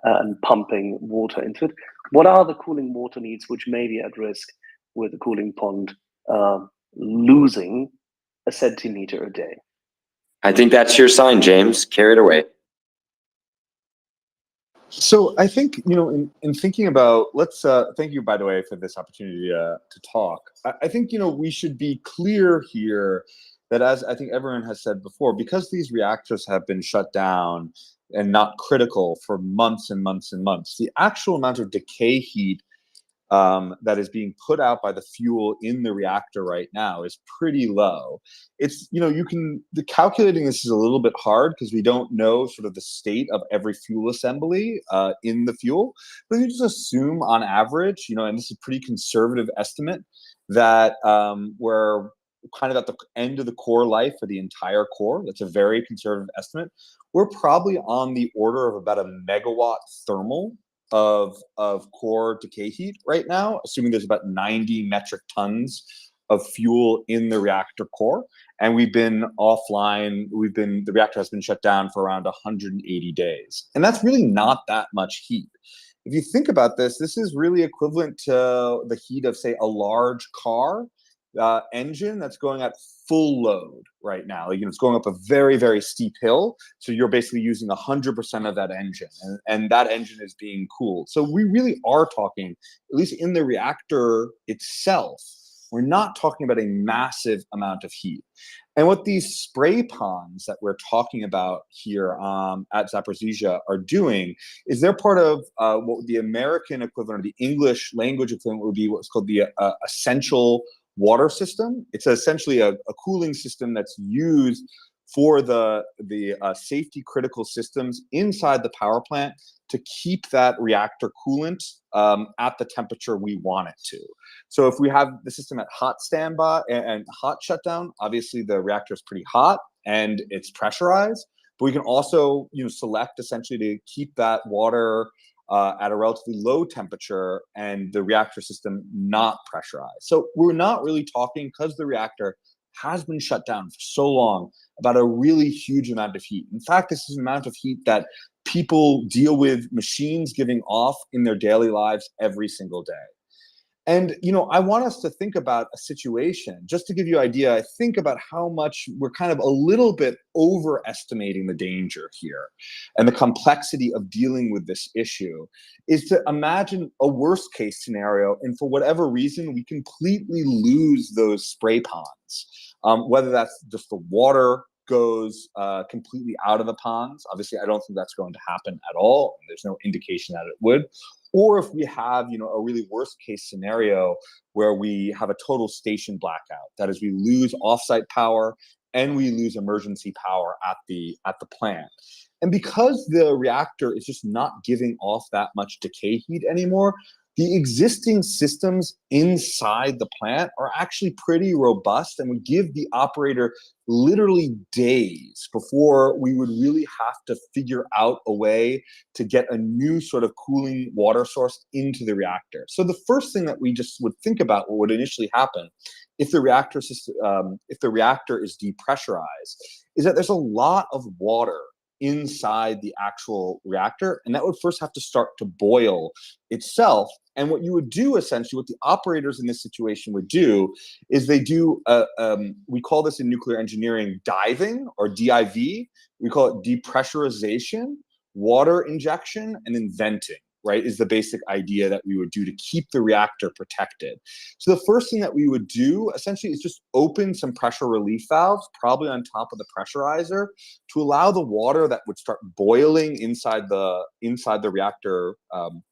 and pumping water into it? What are the cooling water needs which may be at risk with the cooling pond losing a centimeter a day? I think that's your sign, James. Carry it away. So I think, in thinking about, let's thank you, by the way, for this opportunity to talk. I think, we should be clear here that, as I think everyone has said before, because these reactors have been shut down and not critical for months and months and months, the actual amount of decay heat that is being put out by the fuel in the reactor right now is pretty low. It's, the calculating this is a little bit hard because we don't know sort of the state of every fuel assembly in the fuel, but you just assume on average, and this is a pretty conservative estimate, that we're kind of at the end of the core life for the entire core. That's a very conservative estimate. We're probably on the order of about a megawatt thermal of core decay heat right now, assuming there's about 90 metric tons of fuel in the reactor core. And we've been offline, the reactor has been shut down for around 180 days. And that's really not that much heat. If you think about this, this is really equivalent to the heat of, say, a large car engine that's going at full load right now. It's going up a very, very steep hill. So you're basically using 100% of that engine, and that engine is being cooled. So we really are talking, at least in the reactor itself, we're not talking about a massive amount of heat. And what these spray ponds that we're talking about here at Zaporizhzhia are doing is they're part of what the American equivalent or the English language equivalent would be what's called the essential water system. It's essentially a cooling system that's used for the safety critical systems inside the power plant to keep that reactor coolant at the temperature we want it to. So if we have the system at hot standby and hot shutdown, obviously the reactor is pretty hot and it's pressurized, but we can also select essentially to keep that water at a relatively low temperature and the reactor system not pressurized. So we're not really talking, because the reactor has been shut down for so long, about a really huge amount of heat. In fact, this is an amount of heat that people deal with machines giving off in their daily lives every single day. And, I want us to think about a situation, just to give you an idea, I think about how much we're kind of a little bit overestimating the danger here and the complexity of dealing with this issue, is to imagine a worst case scenario. And for whatever reason, we completely lose those spray ponds, whether that's just the water goes completely out of the ponds. Obviously, I don't think that's going to happen at all. There's no indication that it would. Or if we have, a really worst case scenario where we have a total station blackout, that is, we lose offsite power and we lose emergency power at the plant. And because the reactor is just not giving off that much decay heat anymore, the existing systems inside the plant are actually pretty robust and would give the operator literally days before we would really have to figure out a way to get a new sort of cooling water source into the reactor. So the first thing that we just would think about what would initially happen if the reactor system, if the reactor is depressurized, is that there's a lot of water inside the actual reactor, and that would first have to start to boil itself. And what you would do, essentially, what the operators in this situation would do is they do, we call this in nuclear engineering diving, or DIV. We call it depressurization, water injection, and then venting, right, is the basic idea that we would do to keep the reactor protected. So the first thing that we would do, essentially, is just open some pressure relief valves, probably on top of the pressurizer, to allow the water that would start boiling inside the reactor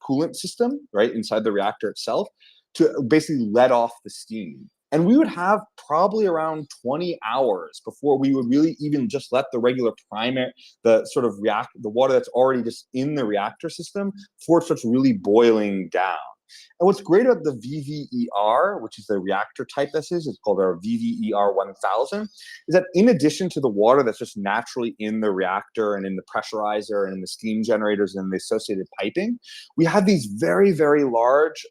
coolant system, right, inside the reactor itself, to basically let off the steam. And we would have probably around 20 hours before we would really even just let the regular the sort of the water that's already just in the reactor system, before it starts really boiling down. And what's great about the VVER, which is the reactor type this is, it's called our VVER 1000, is that in addition to the water that's just naturally in the reactor and in the pressurizer and in the steam generators and the associated piping, we have these very, very large,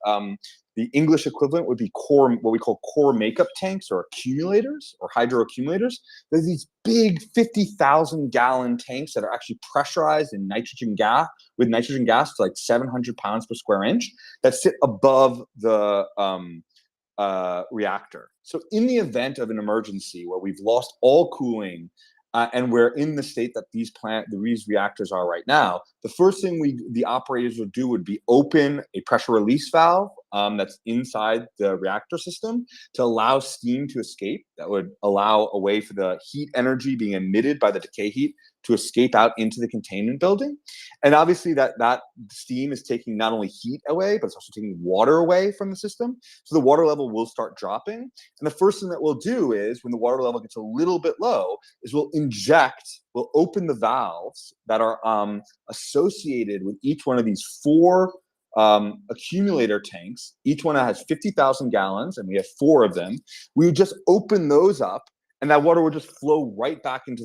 the English equivalent would be core, what we call core makeup tanks, or accumulators, or hydro accumulators. There's these big 50,000 gallon tanks that are actually pressurized in nitrogen gas, with nitrogen gas to like 700 pounds per square inch, that sit above the reactor. So in the event of an emergency where we've lost all cooling and we're in the state that these reactors are right now, the first thing the operators would do would be open a pressure release valve that's inside the reactor system to allow steam to escape. That would allow a way for the heat energy being emitted by the decay heat to escape out into the containment building. And obviously that steam is taking not only heat away, but it's also taking water away from the system. So the water level will start dropping. And the first thing that we'll do is, when the water level gets a little bit low, is we'll open the valves that are associated with each one of these 4 accumulator tanks. Each one has 50,000 gallons, and we have 4 of them. We would just open those up, and that water would just flow right back into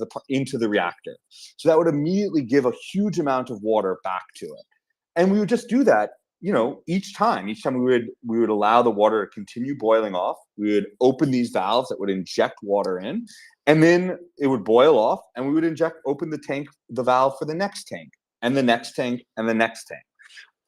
the reactor. So that would immediately give a huge amount of water back to it. And we would just do that, each time we would allow the water to continue boiling off. We would open these valves that would inject water in, and then it would boil off, and we would open the valve for the next tank, and the next tank, and the next tank.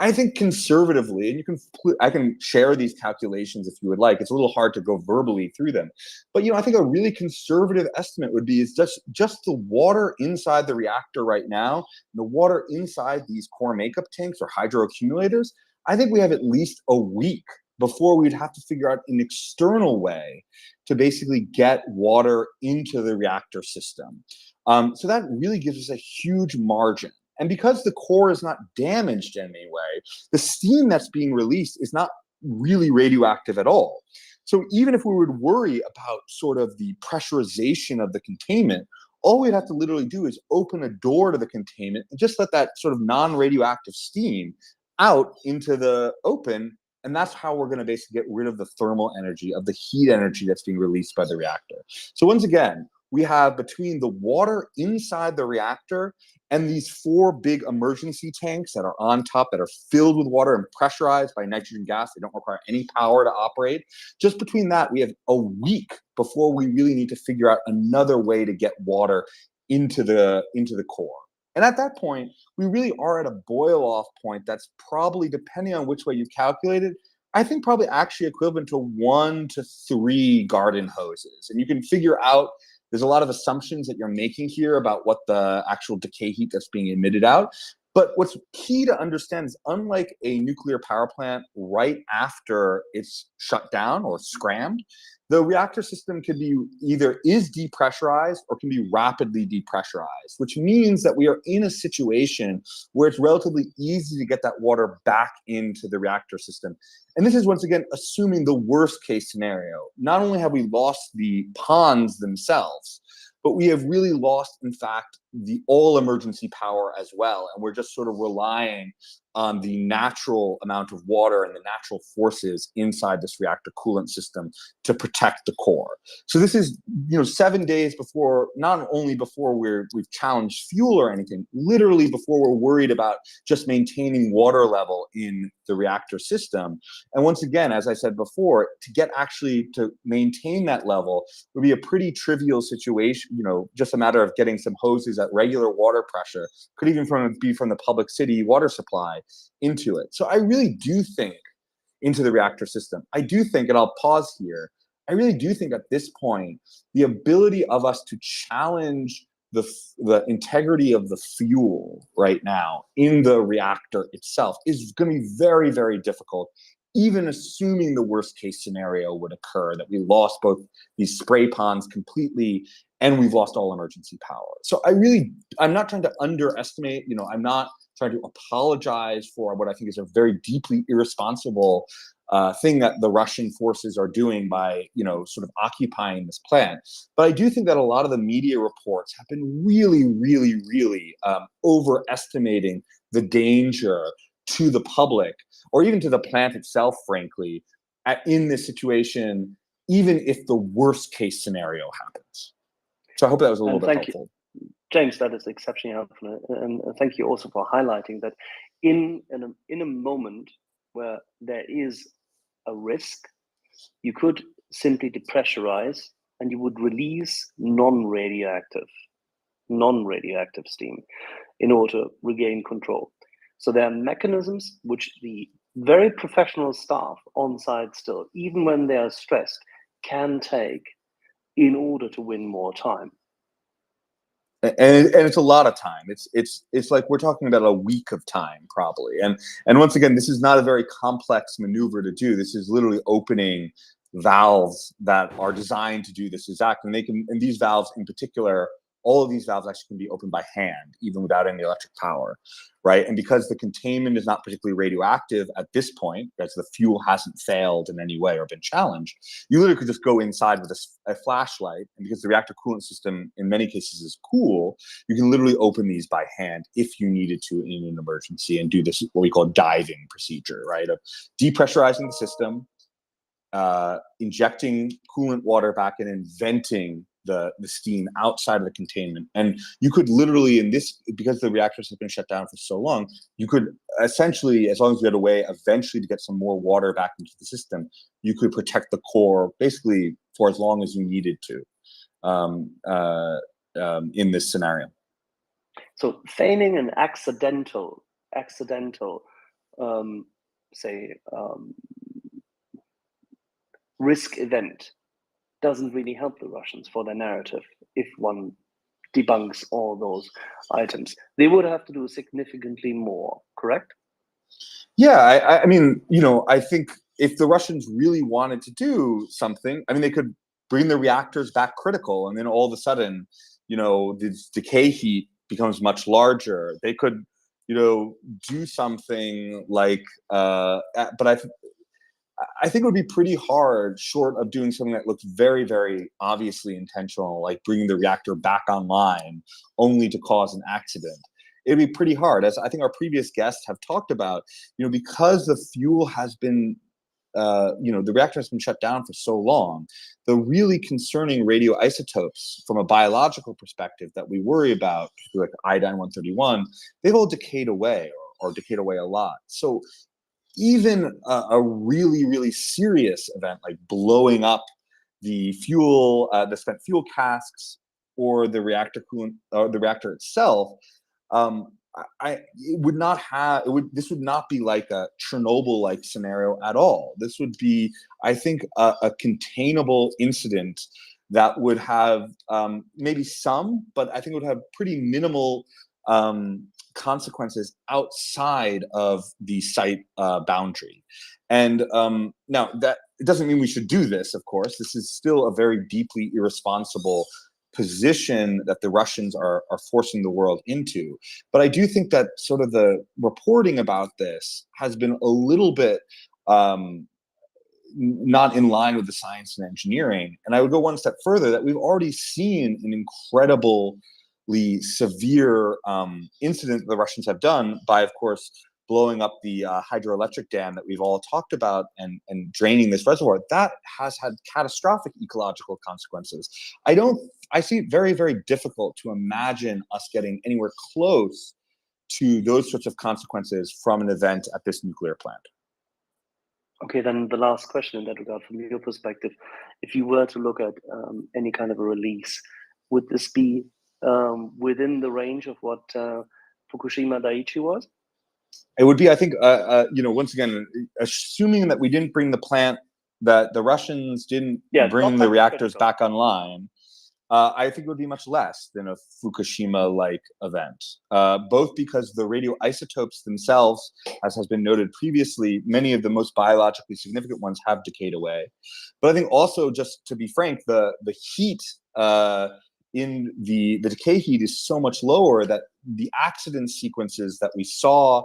I think conservatively, and I can share these calculations if you would like. It's a little hard to go verbally through them, but I think a really conservative estimate would be just the water inside the reactor right now, the water inside these core makeup tanks or hydro accumulators. I think we have at least a week before we'd have to figure out an external way to basically get water into the reactor system. So that really gives us a huge margin. And because the core is not damaged in any way, the steam that's being released is not really radioactive at all. So even if we would worry about sort of the pressurization of the containment, all we'd have to literally do is open a door to the containment and just let that sort of non-radioactive steam out into the open. And that's how we're going to basically get rid of the thermal energy, of the heat energy that's being released by the reactor. So once again, we have between the water inside the reactor and these 4 big emergency tanks that are on top, that are filled with water and pressurized by nitrogen gas. They don't require any power to operate. Just between that, we have a week before we really need to figure out another way to get water into the core. And at that point, we really are at a boil-off point that's probably, depending on which way you calculate it, I think probably actually equivalent to 1 to 3 garden hoses. And you can figure out, there's a lot of assumptions that you're making here about what the actual decay heat that's being emitted out. But what's key to understand is, unlike a nuclear power plant right after it's shut down or scrammed, the reactor system can be is depressurized or can be rapidly depressurized, which means that we are in a situation where it's relatively easy to get that water back into the reactor system. And this is, once again, assuming the worst case scenario. Not only have we lost the ponds themselves, but we have really lost, in fact, the all emergency power as well. And we're just sort of relying on the natural amount of water and the natural forces inside this reactor coolant system to protect the core. So this is, 7 days before, not only before we've challenged fuel or anything, literally before we're worried about just maintaining water level in the reactor system. And once again, as I said before, to maintain that level would be a pretty trivial situation, just a matter of getting some hoses at regular water pressure, could even be from the public city water supply into it. So I really do think into the reactor system. I do think, and I'll pause here, I really do think at this point, the ability of us to challenge the integrity of the fuel right now in the reactor itself is going to be very, very difficult, even assuming the worst case scenario would occur, that we lost both these spray ponds completely and we've lost all emergency power. So I'm not trying to underestimate, I'm not trying to apologize for what I think is a very deeply irresponsible thing that the Russian forces are doing by, sort of occupying this plant. But I do think that a lot of the media reports have been really, really, really overestimating the danger to the public, or even to the plant itself, frankly, in this situation, even if the worst case scenario happens. So I hope that was a little bit helpful. James, that is exceptionally helpful. And thank you also for highlighting that in a moment where there is a risk, you could simply depressurize and you would release non-radioactive steam in order to regain control. So there are mechanisms which the very professional staff on site still, even when they are stressed, can take in order to win more time. and it's a lot of time. It's like we're talking about a week of time probably. And once again, this is not a very complex maneuver to do. This is literally opening valves that are designed to do this exact, and these valves in particular, all of these valves actually can be opened by hand, even without any electric power, right? And because the containment is not particularly radioactive at this point, because the fuel hasn't failed in any way or been challenged, you literally could just go inside with a flashlight, and because the reactor coolant system in many cases is cool, you can literally open these by hand if you needed to in an emergency and do this, what we call diving procedure, right? Of depressurizing the system, injecting coolant water back in and venting the steam outside of the containment. And you could literally, in this, because the reactors have been shut down for so long, you could essentially, as long as you had a way eventually to get some more water back into the system, you could protect the core basically for as long as you needed to in this scenario. So feigning an accidental risk event doesn't really help the Russians for their narrative if one debunks all those items. They would have to do significantly more, correct? Yeah, I mean, you know, I think if the Russians really wanted to do something, I mean, they could bring the reactors back critical, and then all of a sudden, you know, the decay heat becomes much larger. They could, you know, do something like, but I think it would be pretty hard, short of doing something that looks very, very obviously intentional, like bringing the reactor back online only to cause an accident. It'd be pretty hard. As I think our previous guests have talked about, you know, because the fuel has been, you know, the reactor has been shut down for so long, the really concerning radioisotopes from a biological perspective that we worry about, like iodine-131, they've all decayed away or decayed away a lot. So even a really, really serious event like blowing up the fuel, the spent fuel casks, or the reactor coolant, or the reactor itself, it would not have. This would not be like a Chernobyl-like scenario at all. This would be, I think, a containable incident that would have maybe some, but I think it would have pretty minimal consequences outside of the site boundary. And now that it doesn't mean we should do this, of course. This is still a very deeply irresponsible position that the Russians are forcing the world into. But I do think that sort of the reporting about this has been a little bit not in line with the science and engineering. And I would go one step further, that we've already seen an incredible severe incident the Russians have done by, of course, blowing up the hydroelectric dam that we've all talked about and draining this reservoir. That has had catastrophic ecological consequences. I see it very, very difficult to imagine us getting anywhere close to those sorts of consequences from an event at this nuclear plant. Okay, then the last question in that regard, from your perspective, if you were to look at any kind of a release, would this be within the range of what Fukushima Daiichi was? It would be, I think, you know, once again, assuming that we didn't bring the plant, that the Russians didn't bring the reactors back online, I think it would be much less than a Fukushima-like event, both because the radioisotopes themselves, as has been noted previously, many of the most biologically significant ones have decayed away. But I think also, just to be frank, the heat in the decay heat is so much lower that the accident sequences that we saw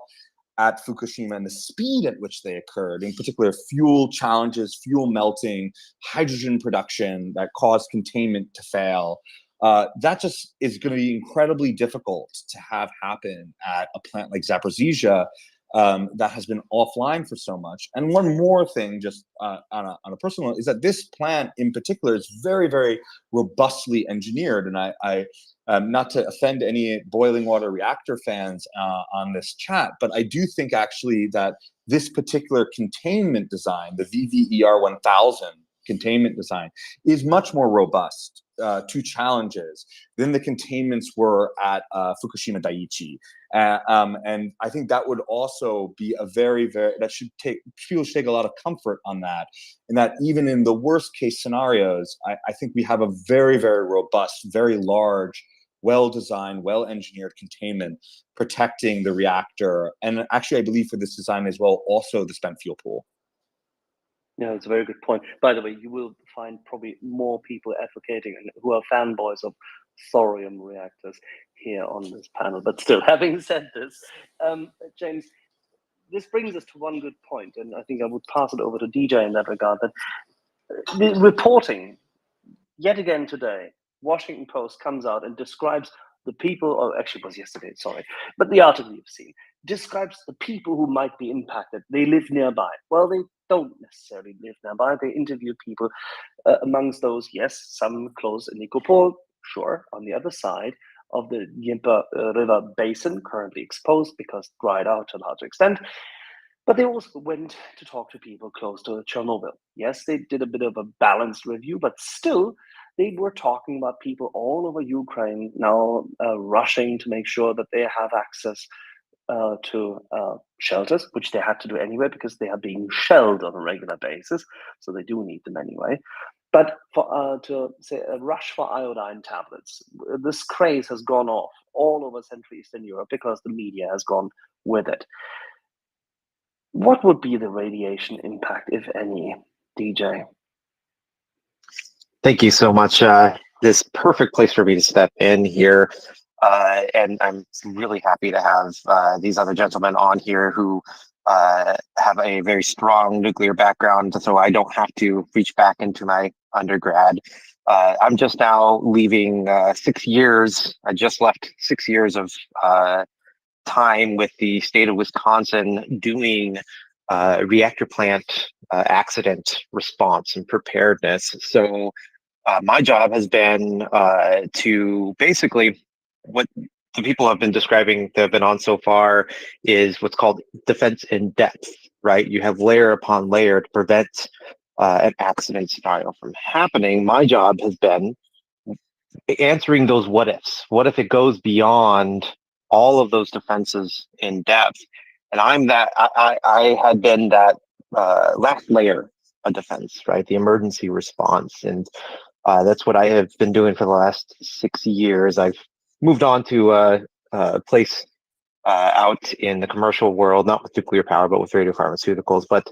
at Fukushima and the speed at which they occurred, in particular fuel challenges, fuel melting, hydrogen production that caused containment to fail, that just is going to be incredibly difficult to have happen at a plant like Zaporizhzhia that has been offline for so much. And one more thing, just on a personal note, is that this plant in particular is very, very robustly engineered. And I not to offend any boiling water reactor fans on this chat, but I do think actually that this particular containment design, the VVER 1000 containment design, is much more robust to challenges than the containments were at Fukushima Daiichi. And I think that would also be a very, very, people should take a lot of comfort on that. And that even in the worst case scenarios, I think we have a very, very robust, very large well-designed, well-engineered containment protecting the reactor, and actually I believe for this design as well, also the spent fuel pool. Yeah, it's a very good point. By the way, you will find probably more people advocating and who are fanboys of thorium reactors here on this panel. But still, having said this, James, this brings us to one good point, and I think I would pass it over to DJ in that regard. That the reporting, yet again today, Washington Post comes out and describes the people, or actually it was yesterday, sorry, but the article you've seen describes the people who might be impacted. They live nearby. Well, they don't necessarily live nearby. They interview people amongst those, yes, some close in Nikopol, sure, on the other side of the Dnieper River basin, currently exposed because dried out to a large extent. But they also went to talk to people close to Chernobyl. Yes, they did a bit of a balanced review, but still, they were talking about people all over Ukraine now rushing to make sure that they have access to shelters, which they had to do anyway because they are being shelled on a regular basis. So they do need them anyway. But for to say a rush for iodine tablets, this craze has gone off all over Central Eastern Europe because the media has gone with it. What would be the radiation impact, if any, DJ? Thank you so much. This perfect place for me to step in here. And I'm really happy to have these other gentlemen on here who have a very strong nuclear background, so I don't have to reach back into my undergrad. I'm just now leaving 6 years. I just left 6 years of time with the state of Wisconsin doing reactor plant accident response and preparedness. So my job has been to basically, what the people have been describing that have been on so far is what's called defense in depth, right? You have layer upon layer to prevent an accident scenario from happening. My job has been answering those what ifs. What if it goes beyond all of those defenses in depth? And I had been that last layer of defense, right? The emergency response. And that's what I have been doing for the last 6 years. I've moved on to a place out in the commercial world, not with nuclear power, but with radiopharmaceuticals. But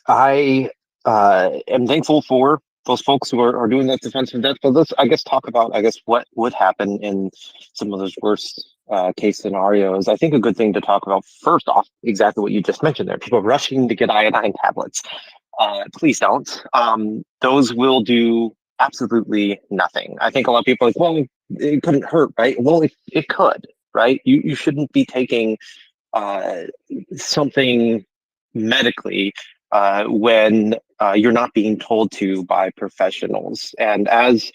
I am thankful for those folks who are doing that defense in depth. But let's, I guess, talk about, what would happen in some of those worst case scenarios. I think a good thing to talk about, first off, exactly what you just mentioned there, people rushing to get iodine tablets. Please don't. Those will do absolutely nothing. I think a lot of people are like, well, it couldn't hurt, right? Well, it could, right? You shouldn't be taking something medically when you're not being told to by professionals. And as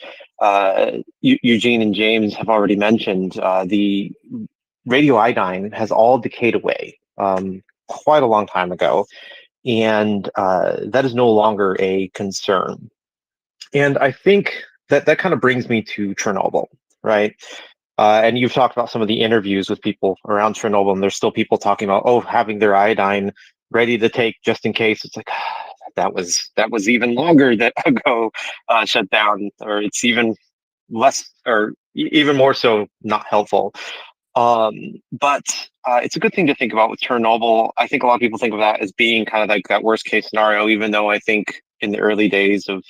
Eugene and James have already mentioned, the radioiodine has all decayed away quite a long time ago. And that is no longer a concern. And I think that kind of brings me to Chernobyl, right? And you've talked about some of the interviews with people around Chernobyl, and there's still people talking about, oh, having their iodine ready to take just in case. It's like, that was even longer ago shut down, or it's even less, or even more so not helpful. But it's a good thing to think about with Chernobyl. I think a lot of people think of that as being kind of like that worst case scenario, even though I think in the early days of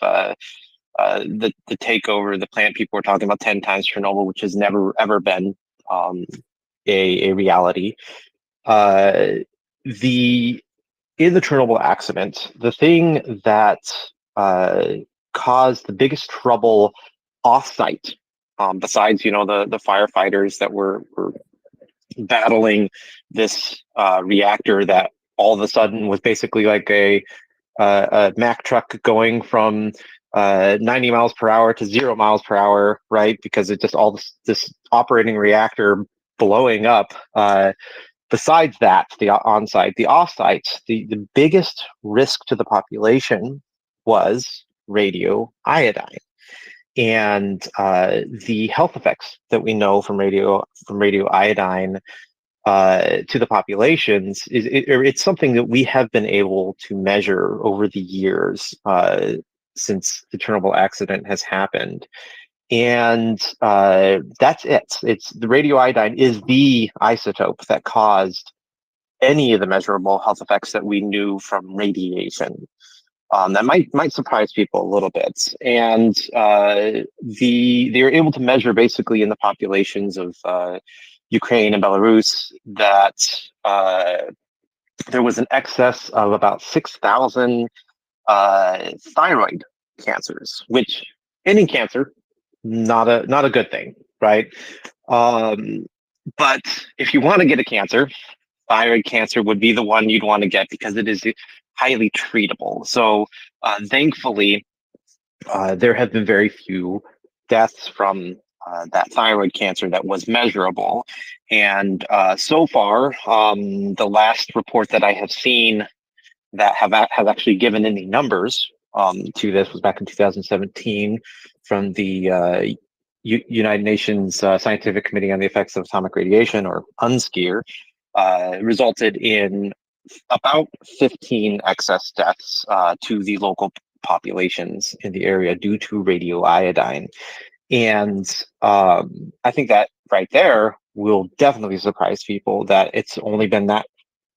the takeover, the plant, people were talking about 10 times Chernobyl, which has never ever been a reality. In the Chernobyl accident, the thing that caused the biggest trouble off-site, besides the firefighters that were battling this reactor that all of a sudden was basically like a Mack truck going from 90 miles per hour to 0 miles per hour, right? Because it just all this operating reactor blowing up. Besides that, the on-site, the off-site, the biggest risk to the population was radioiodine. And the health effects that we know from radioiodine to the populations it's something that we have been able to measure over the years since the Chernobyl accident has happened. And that's it. It's the radioiodine is the isotope that caused any of the measurable health effects that we knew from radiation. That might surprise people a little bit. And they were able to measure basically in the populations of Ukraine and Belarus that there was an excess of about 6,000 thyroid cancers, which any cancer, not a good thing, right? But if you want to get a cancer, thyroid cancer would be the one you'd want to get because it is highly treatable. So thankfully, there have been very few deaths from that thyroid cancer that was measurable. And so far, the last report that I have seen that have actually given any numbers to this was back in 2017 from the United Nations Scientific Committee on the Effects of Atomic Radiation, or UNSCEAR, resulted in about 15 excess deaths to the local populations in the area due to radioiodine. And I think that right there will definitely surprise people that it's only been that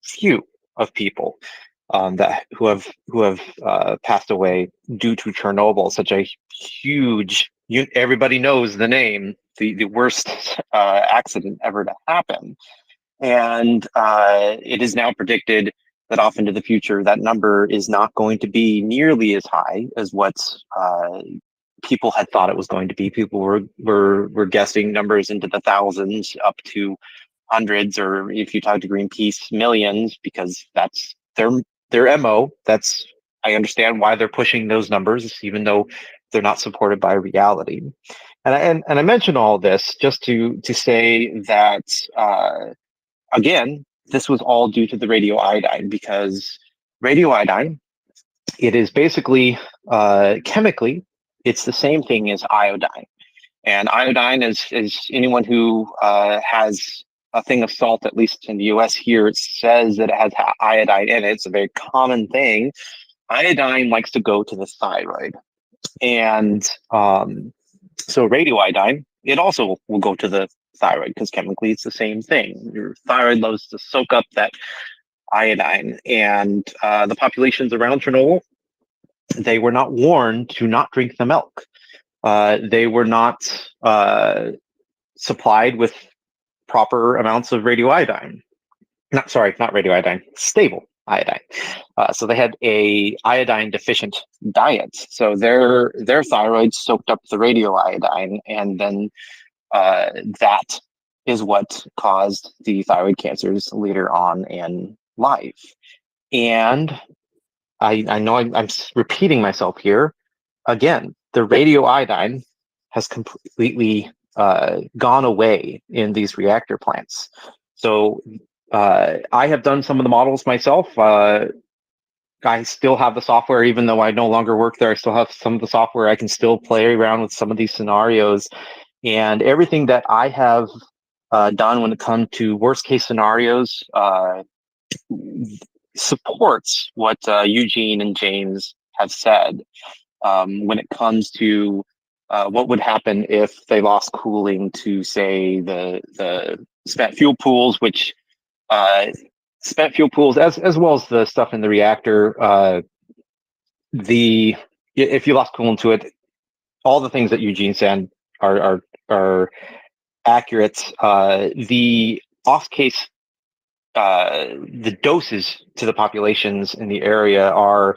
few of people that who have passed away due to Chernobyl, such a huge. Everybody knows the name, the worst accident ever to happen, and it is now predicted that off into the future that number is not going to be nearly as high as what people had thought it was going to be. People were guessing numbers into the thousands, up to hundreds, or if you talk to Greenpeace, millions, because that's their MO. I understand why they're pushing those numbers, even though they're not supported by reality. And I mention all this just to say that again, this was all due to the radioiodine, because radioiodine, it is basically chemically, it's the same thing as iodine. And iodine is anyone who has a thing of salt, at least in the US here, it says that it has iodine in it. It's a very common thing. Iodine likes to go to the thyroid. And so radioiodine, it also will go to the thyroid because chemically it's the same thing. Your thyroid loves to soak up that iodine. And the populations around Chernobyl, they were not warned to not drink the milk. They were not supplied with proper amounts of radioiodine. Not radioiodine, stable iodine. So they had a iodine deficient diet. So their thyroid soaked up the radioiodine, and then that is what caused the thyroid cancers later on in life. And I know I'm repeating myself here. Again, the radioiodine has completely gone away in these reactor plants. So I have done some of the models myself. I still have the software, even though I no longer work there. I still have some of the software. I can still play around with some of these scenarios, and everything that I have done when it comes to worst case scenarios supports what Eugene and James have said when it comes to what would happen if they lost cooling to, say, the spent fuel pools, which spent fuel pools, as well as the stuff in the reactor. If you lost coolant to it, all the things that Eugene said are accurate. The off case, the doses to the populations in the area are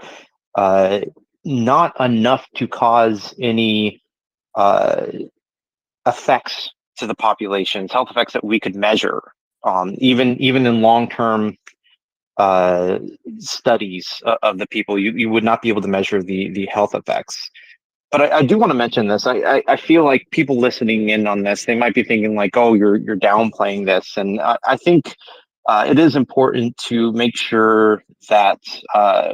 not enough to cause any effects to the populations, health effects that we could measure. Even in long-term studies of the people, you would not be able to measure the health effects. But I do want to mention this. I feel like people listening in on this, they might be thinking like, oh, you're downplaying this. And I think it is important to make sure that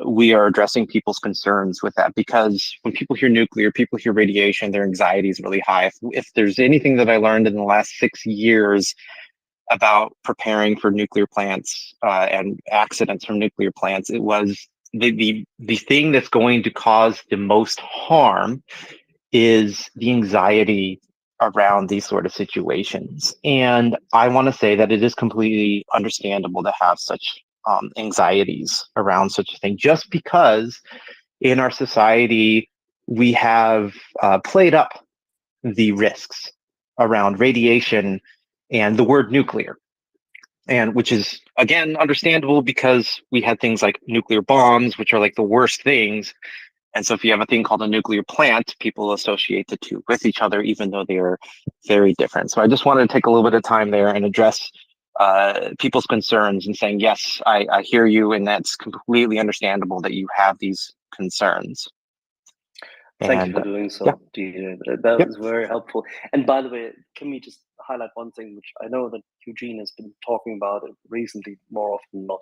we are addressing people's concerns with that, because when people hear nuclear, people hear radiation, their anxiety is really high. If there's anything that I learned in the last 6 years about preparing for nuclear plants and accidents from nuclear plants, it was the thing that's going to cause the most harm is the anxiety around these sort of situations. And I want to say that it is completely understandable to have such anxieties around such a thing, just because in our society we have played up the risks around radiation and the word nuclear. And which is, again, understandable because we had things like nuclear bombs, which are like the worst things. And so if you have a thing called a nuclear plant, people associate the two with each other, even though they are very different. So I just wanted to take a little bit of time there and address people's concerns and saying, yes, I hear you, and that's completely understandable that you have these concerns. Thank you for doing so, DJ. That was very helpful. And by the way, can we just highlight one thing, which I know that Eugene has been talking about it recently, more often than not,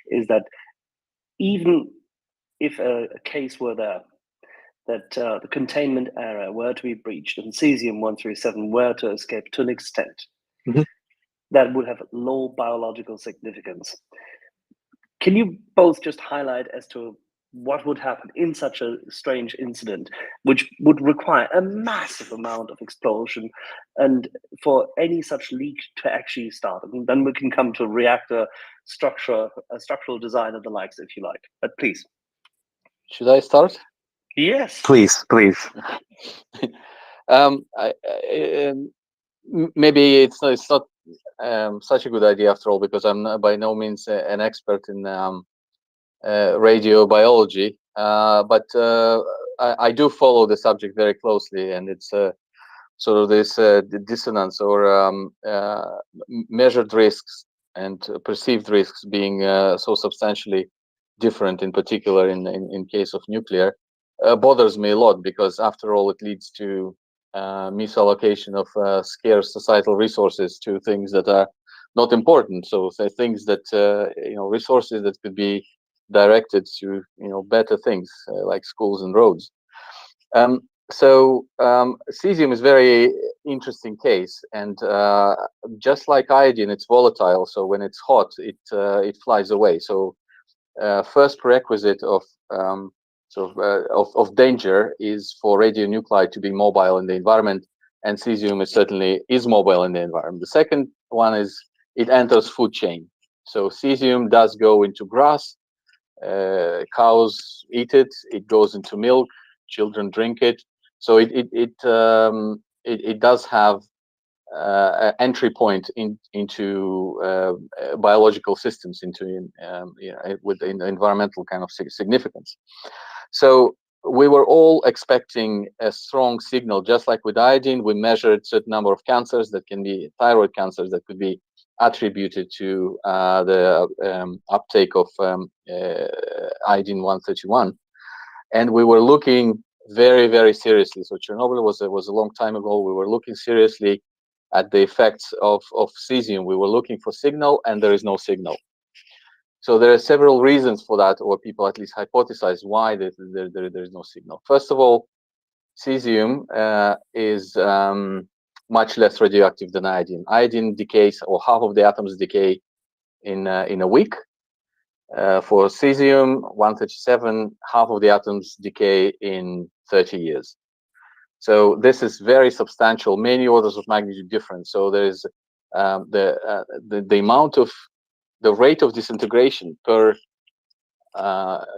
is that even if a case were there, that the containment area were to be breached and cesium-137 were to escape to an extent, that would have low biological significance. Can you both just highlight as to what would happen in such a strange incident, which would require a massive amount of explosion, and for any such leak to actually start? I mean, then we can come to reactor structure, structural design and the likes, if you like. But please. Should I start? Yes. Please. Maybe it's not such a good idea after all, because I'm by no means an expert in radiobiology, but I do follow the subject very closely, and it's sort of this dissonance or measured risks and perceived risks being so substantially different, in particular in case of nuclear, bothers me a lot, because after all it leads to misallocation of scarce societal resources to things that are not important. So things that resources that could be directed to better things like schools and roads. So cesium is a very interesting case, and just like iodine, it's volatile. So when it's hot, it flies away. So first prerequisite of danger is for radionuclide to be mobile in the environment, and cesium is mobile in the environment. The second one is it enters food chain. So cesium does go into grass, cows eat it, it goes into milk, children drink it. So it does have an entry point into biological systems, into with environmental kind of significance. So we were all expecting a strong signal, just like with iodine. We measured certain number of cancers that can be thyroid cancers that could be attributed to the uptake of iodine-131, and we were looking very, very seriously. So Chernobyl was a long time ago. We were looking seriously at the effects of cesium. We were looking for signal, and there is no signal. So there are several reasons for that, or people at least hypothesize why there is no signal. First of all, cesium is much less radioactive than iodine. Iodine decays, or half of the atoms decay in a week. For cesium-137, half of the atoms decay in 30 years. So this is very substantial, many orders of magnitude different. So there is the amount of the rate of disintegration per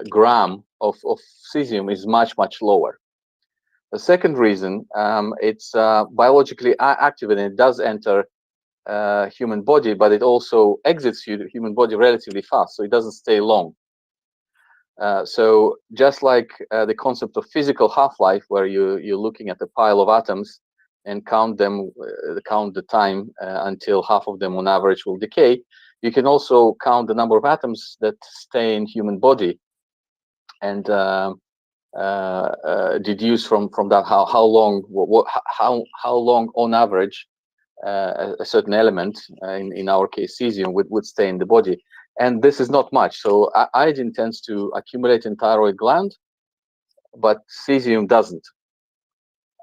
gram of cesium is much, much lower. The second reason, it's biologically active, and it does enter human body, but it also exits human body relatively fast, so it doesn't stay long. So just like the concept of physical half-life, where you're looking at a pile of atoms and count the time until half of them on average will decay, you can also count the number of atoms that stay in human body and deduce from that how long on average a certain element, in our case cesium, would stay in the body. And this is not much. So iodine tends to accumulate in thyroid gland, but cesium doesn't.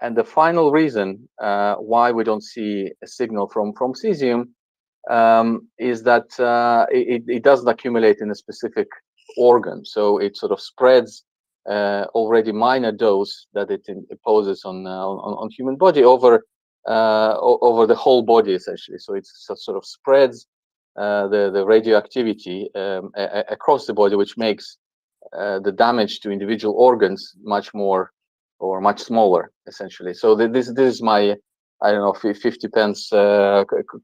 And the final reason why we don't see a signal from cesium is that it doesn't accumulate in a specific organ. So it sort of spreads already minor dose that it imposes on human body over the whole body essentially. So it sort of spreads the radioactivity across the body, which makes the damage to individual organs much smaller essentially. So this is my, I don't know, 50 pence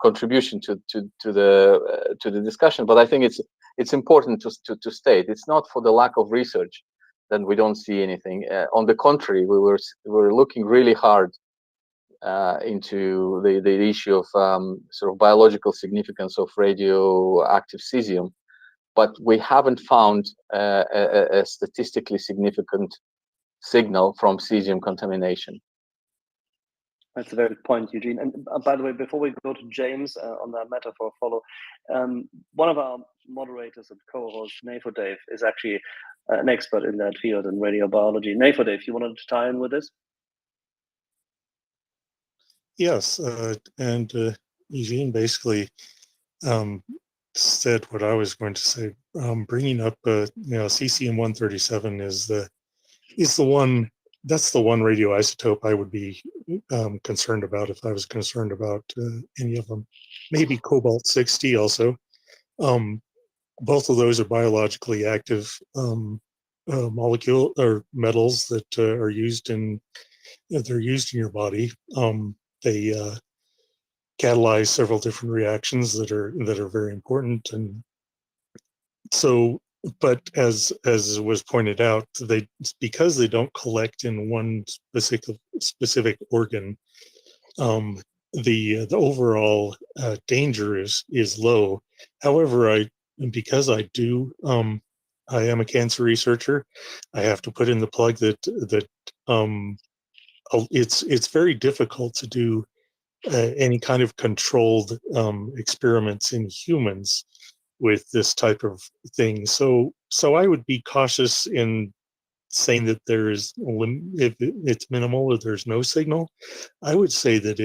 contribution to the discussion. But I think it's important to state it's not for the lack of research that we don't see anything. On the contrary, we were looking really hard into the issue of sort of biological significance of radioactive cesium, but we haven't found a statistically significant signal from cesium contamination. That's a very good point, Eugene. And by the way, before we go to James on that matter for a follow, one of our moderators and co-host, Dave, is actually an expert in that field in radiobiology. Dave, you wanted to tie in with this? Yes, and Eugene basically said what I was going to say. Bringing up, cesium-137 is the one. That's the one radioisotope I would be concerned about if I was concerned about any of them. Maybe cobalt-60 also. Both of those are biologically active molecule or metals that are used in your body. They catalyze several different reactions that are very important, and so. But as was pointed out, because they don't collect in one specific organ, the overall danger is low. However, because I am a cancer researcher, I have to put in the plug that it's very difficult to do any kind of controlled experiments in humans with this type of thing. So I would be cautious in saying that there is, if it's minimal or there's no signal. I would say that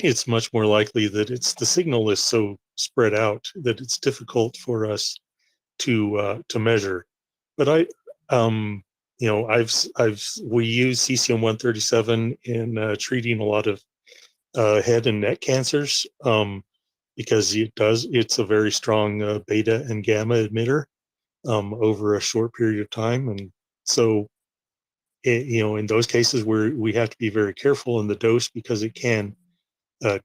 it's much more likely that the signal is so spread out that it's difficult for us to measure. But we use cesium-137 in treating a lot of head and neck cancers because it's a very strong beta and gamma emitter over a short period of time, and so in those cases where we have to be very careful in the dose because it can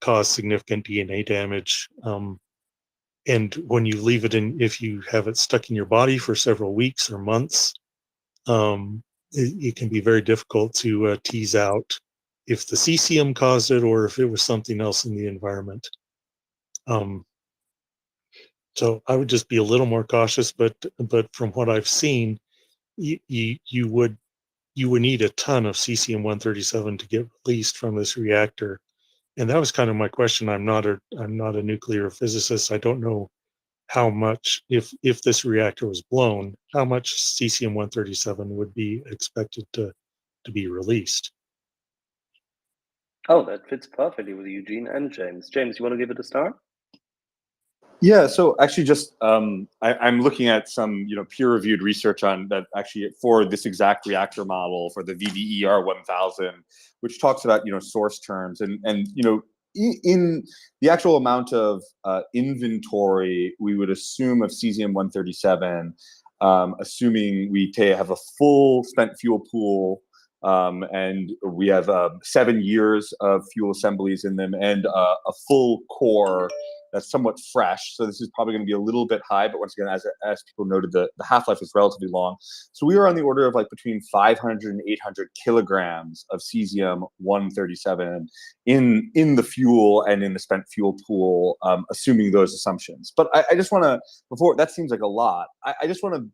cause significant DNA damage. And when you leave it in, if you have it stuck in your body for several weeks or months, it can be very difficult to tease out if the cesium caused it or if it was something else in the environment. So I would just be a little more cautious, but from what I've seen, you would need a ton of cesium-137 to get released from this reactor. And that was kind of my question. I'm not a nuclear physicist. I don't know how much, if this reactor was blown, how much cesium-137 would be expected to be released. Oh, that fits perfectly with Eugene and James. James, you want to give it a start? Yeah, so actually just I'm looking at some peer-reviewed research on that actually for this exact reactor model for the VDER 1000, which talks about source terms and in the actual amount of inventory we would assume of cesium-137, assuming we have a full spent fuel pool and we have 7 years of fuel assemblies in them and a full core that's somewhat fresh. So this is probably going to be a little bit high, but once again, as people noted, the half-life is relatively long. So we are on the order of between 500 and 800 kilograms of cesium-137 in the fuel and in the spent fuel pool, assuming those assumptions. But I just want to, before that seems like a lot, I just want to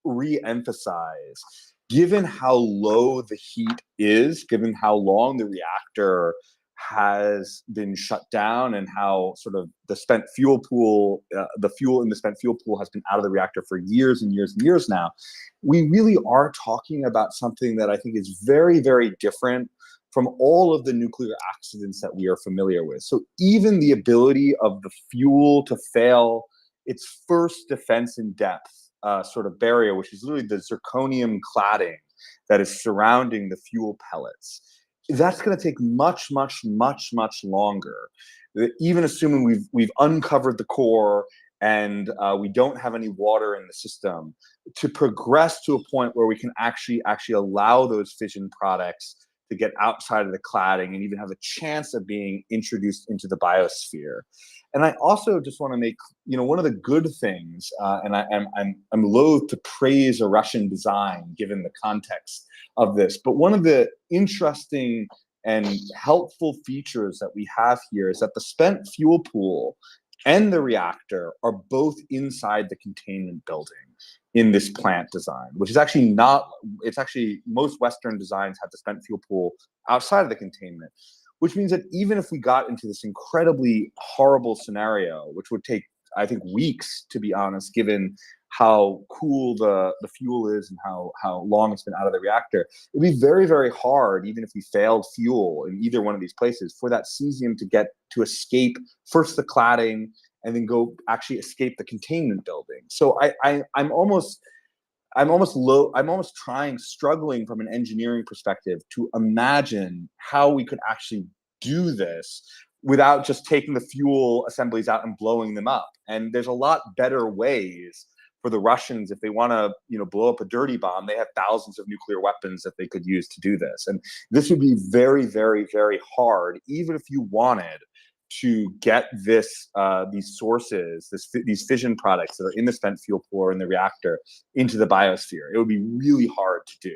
re-emphasize, given how low the heat is, given how long the reactor has been shut down and how sort of the spent fuel pool, the fuel in the spent fuel pool has been out of the reactor for years and years and years now, we really are talking about something that I think is very, very different from all of the nuclear accidents that we are familiar with. So even the ability of the fuel to fail its first defense in depth sort of barrier, which is literally the zirconium cladding that is surrounding the fuel pellets. That's going to take much longer. Even assuming we've uncovered the core and we don't have any water in the system, to progress to a point where we can actually allow those fission products to get outside of the cladding and even have a chance of being introduced into the biosphere. And I also just want to make, one of the good things, and I'm loath to praise a Russian design given the context of this, but one of the interesting and helpful features that we have here is that the spent fuel pool and the reactor are both inside the containment building in this plant design, which is actually not, it's actually, most Western designs have the spent fuel pool outside of the containment, which means that even if we got into this incredibly horrible scenario, which would take, I think, weeks, to be honest, given how cool the fuel is and how long it's been out of the reactor, it'd be very hard, even if we failed fuel in either one of these places, for that cesium to escape first the cladding and then go actually escape the containment building. So I'm struggling from an engineering perspective to imagine how we could actually do this without just taking the fuel assemblies out and blowing them up. And there's a lot better ways for the Russians. If they want to, blow up a dirty bomb, they have thousands of nuclear weapons that they could use to do this. And this would be very hard, even if you wanted to get these sources, these fission products that are in the spent fuel pool or in the reactor into the biosphere. It would be really hard to do,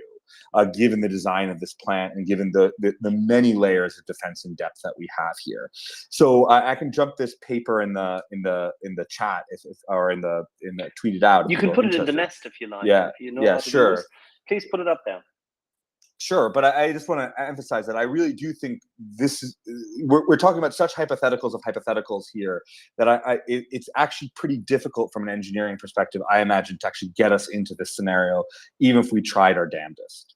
given the design of this plant and given the many layers of defense in depth that we have here. So I can jump this paper in the chat or in the tweet it out. You can put it in the nest if you like. Yeah, if you know how to sure. do this, please put it up there. Sure, but I just want to emphasize that I really do think this is, we're talking about such hypotheticals of hypotheticals here that it's actually pretty difficult from an engineering perspective, I imagine, to actually get us into this scenario, even if we tried our damnedest.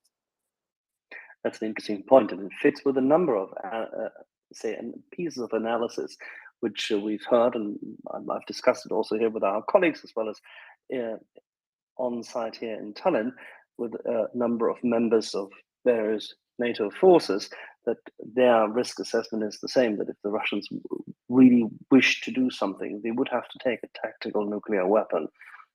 That's an interesting point, and it fits with a number of pieces of analysis which we've heard, and I've discussed it also here with our colleagues as well as on site here in Tallinn with a number of members of various NATO forces, that their risk assessment is the same, that if the Russians really wish to do something, they would have to take a tactical nuclear weapon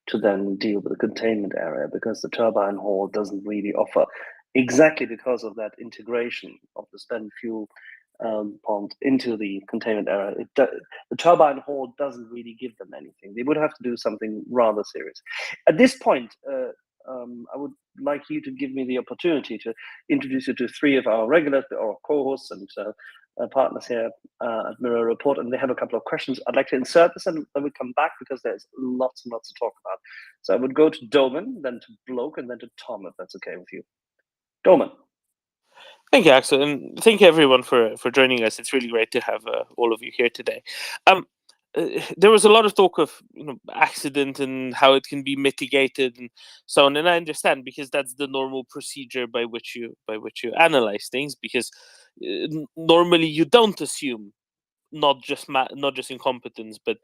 to then deal with the containment area, because the turbine hall doesn't really offer, exactly because of that integration of the spent fuel pond into the containment area. The turbine hall doesn't really give them anything. They would have to do something rather serious. At this point, I would like you to give me the opportunity to introduce you to three of our regular or co-hosts and partners here at MriyaReport, and they have a couple of questions. I'd like to insert this and then we come back because there's lots and lots to talk about. So I would go to Doman, then to Bloke, and then to Tom, if that's okay with you. Doman. Thank you, Axel, and thank you everyone for joining us. It's really great to have all of you here today. There was a lot of talk of accident and how it can be mitigated and so on, and I understand, because that's the normal procedure by which you analyze things, because normally you don't assume not just incompetence but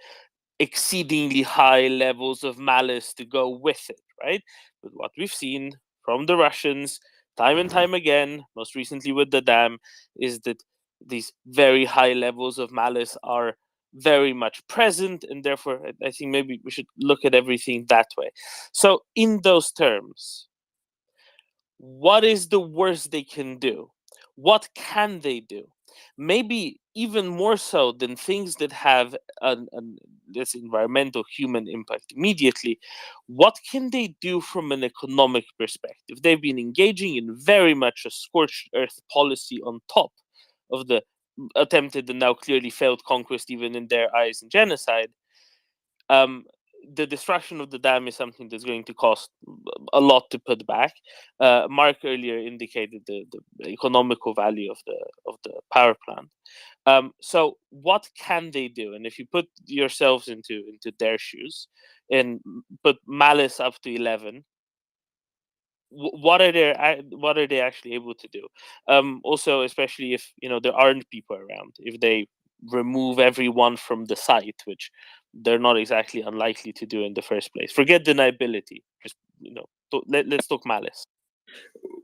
exceedingly high levels of malice to go with it, right? But what we've seen from the Russians time and time again, most recently with the dam, is that these very high levels of malice are very much present, and therefore I think maybe we should look at everything that way. So in those terms, what is the worst they can do? What can they do? Maybe even more so than things that have this environmental human impact immediately, what can they do from an economic perspective? They've been engaging in very much a scorched earth policy on top of the attempted and now clearly failed conquest, even in their eyes, and genocide. The destruction of the dam is something that's going to cost a lot to put back. Mark earlier indicated the economical value of the power plant. So what can they do? And if you put yourselves into their shoes and put malice up to 11, what are they actually able to do? Also, especially if there aren't people around, if they remove everyone from the site, which they're not exactly unlikely to do in the first place. Forget deniability. Just let's talk malice.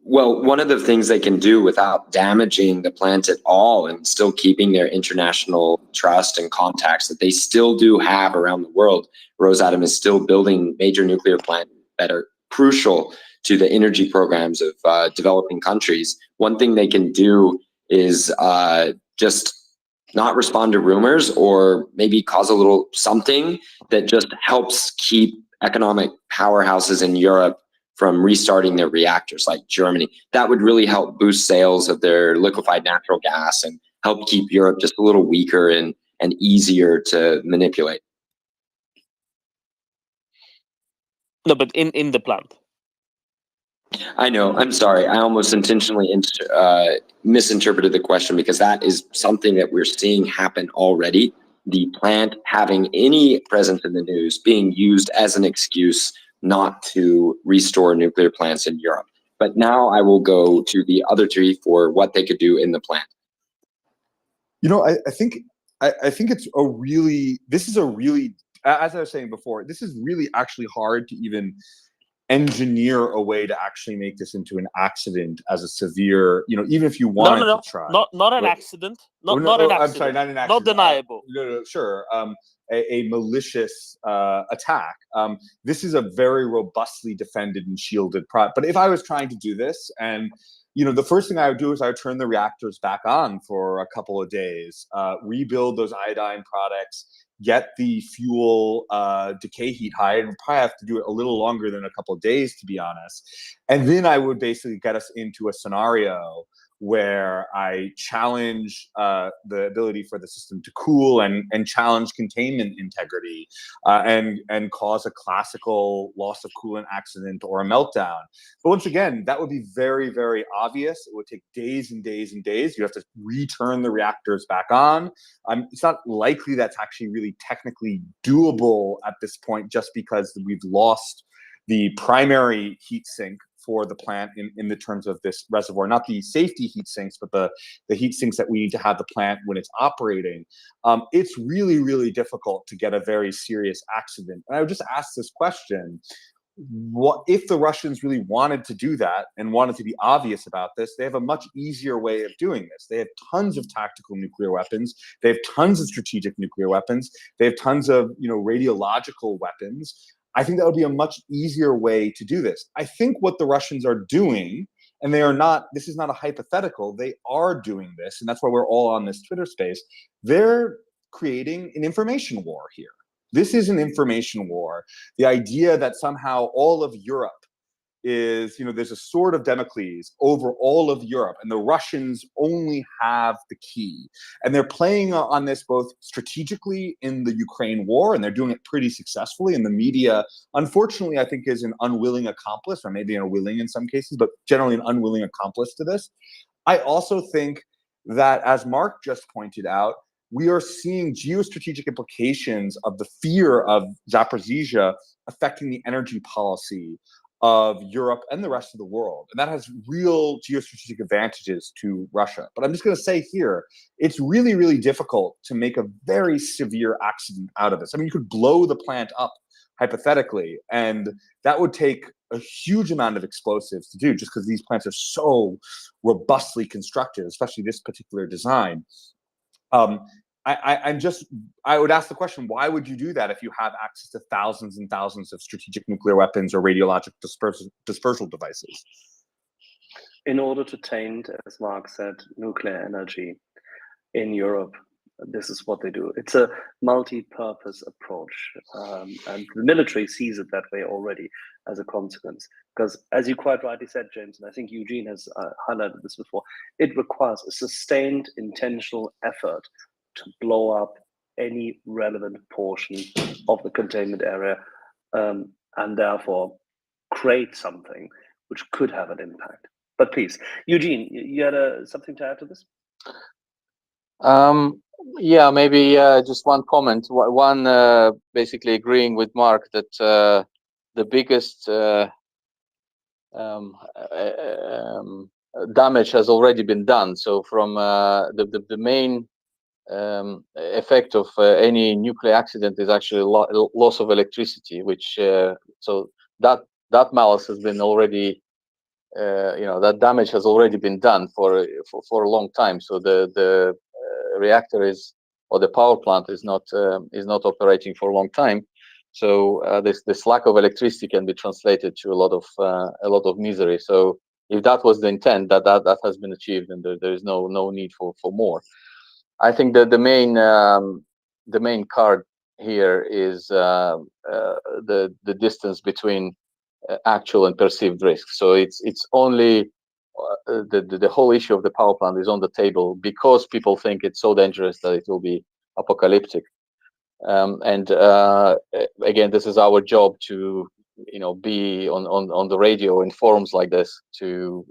Well, one of the things they can do without damaging the plant at all and still keeping their international trust and contacts that they still do have around the world. Rosatom is still building major nuclear plants that are crucial to the energy programs of developing countries. One thing they can do is just not respond to rumors, or maybe cause a little something that just helps keep economic powerhouses in Europe from restarting their reactors, like Germany. That would really help boost sales of their liquefied natural gas and help keep Europe just a little weaker and easier to manipulate. No, but in the plant. I know, I'm sorry. I almost intentionally misinterpreted the question, because that is something that we're seeing happen already. The plant having any presence in the news being used as an excuse not to restore nuclear plants in Europe. But now I will go to the other three for what they could do in the plant. You know, I think it's a really, this is a really, as I was saying before, this is really actually hard to even engineer a way to actually make this into an accident as a severe, you know, even if you wanted to try. Not an accident. Not an accident. I'm sorry, not an accident. Not deniable. No, sure. A malicious attack. This is a very robustly defended and shielded product. But if I was trying to do this, and you know, the first thing I would do is I would turn the reactors back on for a couple of days, rebuild those iodine products, get the fuel decay heat high, and probably have to do it a little longer than a couple of days, to be honest. And then I would basically get us into a scenario where I challenge the ability for the system to cool and challenge containment integrity and cause a classical loss of coolant accident or a meltdown. But once again, that would be very, very obvious. It would take days and days and days. You have to return the reactors back on. It's not likely that's actually really technically doable at this point, just because we've lost the primary heat sink for the plant in the terms of this reservoir, not the safety heat sinks, but the heat sinks that we need to have the plant when it's operating. It's really, really difficult to get a very serious accident. And I would just ask this question: what if the Russians really wanted to do that and wanted to be obvious about this? They have a much easier way of doing this. They have tons of tactical nuclear weapons. They have tons of strategic nuclear weapons. They have tons of, you know, radiological weapons. I think that would be a much easier way to do this. I think what the Russians are doing, and they are not, this is not a hypothetical, they are doing this, and that's why we're all on this Twitter space. They're creating an information war here. This is an information war. The idea that somehow all of Europe is, you know, there's a sword of Damocles over all of Europe, and the Russians only have the key. And they're playing on this both strategically in the Ukraine war, and they're doing it pretty successfully. And the media, unfortunately, I think is an unwilling accomplice, or maybe a willing in some cases, but generally an unwilling accomplice to this. I also think that, as Mark just pointed out, we are seeing geostrategic implications of the fear of Zaporizhzhia affecting the energy policy of Europe and the rest of the world. And that has real geostrategic advantages to Russia. But I'm just going to say here, it's really, really difficult to make a very severe accident out of this. I mean, you could blow the plant up, hypothetically, and that would take a huge amount of explosives to do, just because these plants are so robustly constructed, especially this particular design. I would ask the question, why would you do that if you have access to thousands and thousands of strategic nuclear weapons or radiologic dispersal devices? In order to taint, as Mark said, nuclear energy in Europe, this is what they do. It's a multi-purpose approach, and the military sees it that way already as a consequence. Because, as you quite rightly said, James, and I think Eugene has highlighted this before, it requires a sustained, intentional effort to blow up any relevant portion of the containment area, and therefore create something which could have an impact. But please, Eugene, you had something to add to this? Yeah, maybe just one comment. One, basically agreeing with Mark that the biggest damage has already been done. So from the main effect of any nuclear accident is actually loss of electricity, which so that malice has been already that damage has already been done for a long time. So the reactor or the power plant is not operating for a long time. So this lack of electricity can be translated to a lot of misery. So if that was the intent, that has been achieved, and there is no need for more. I think that the main card here is the distance between actual and perceived risk. So it's only the whole issue of the power plant is on the table because people think it's so dangerous that it will be apocalyptic. And again, this is our job to be on the radio in forums like this to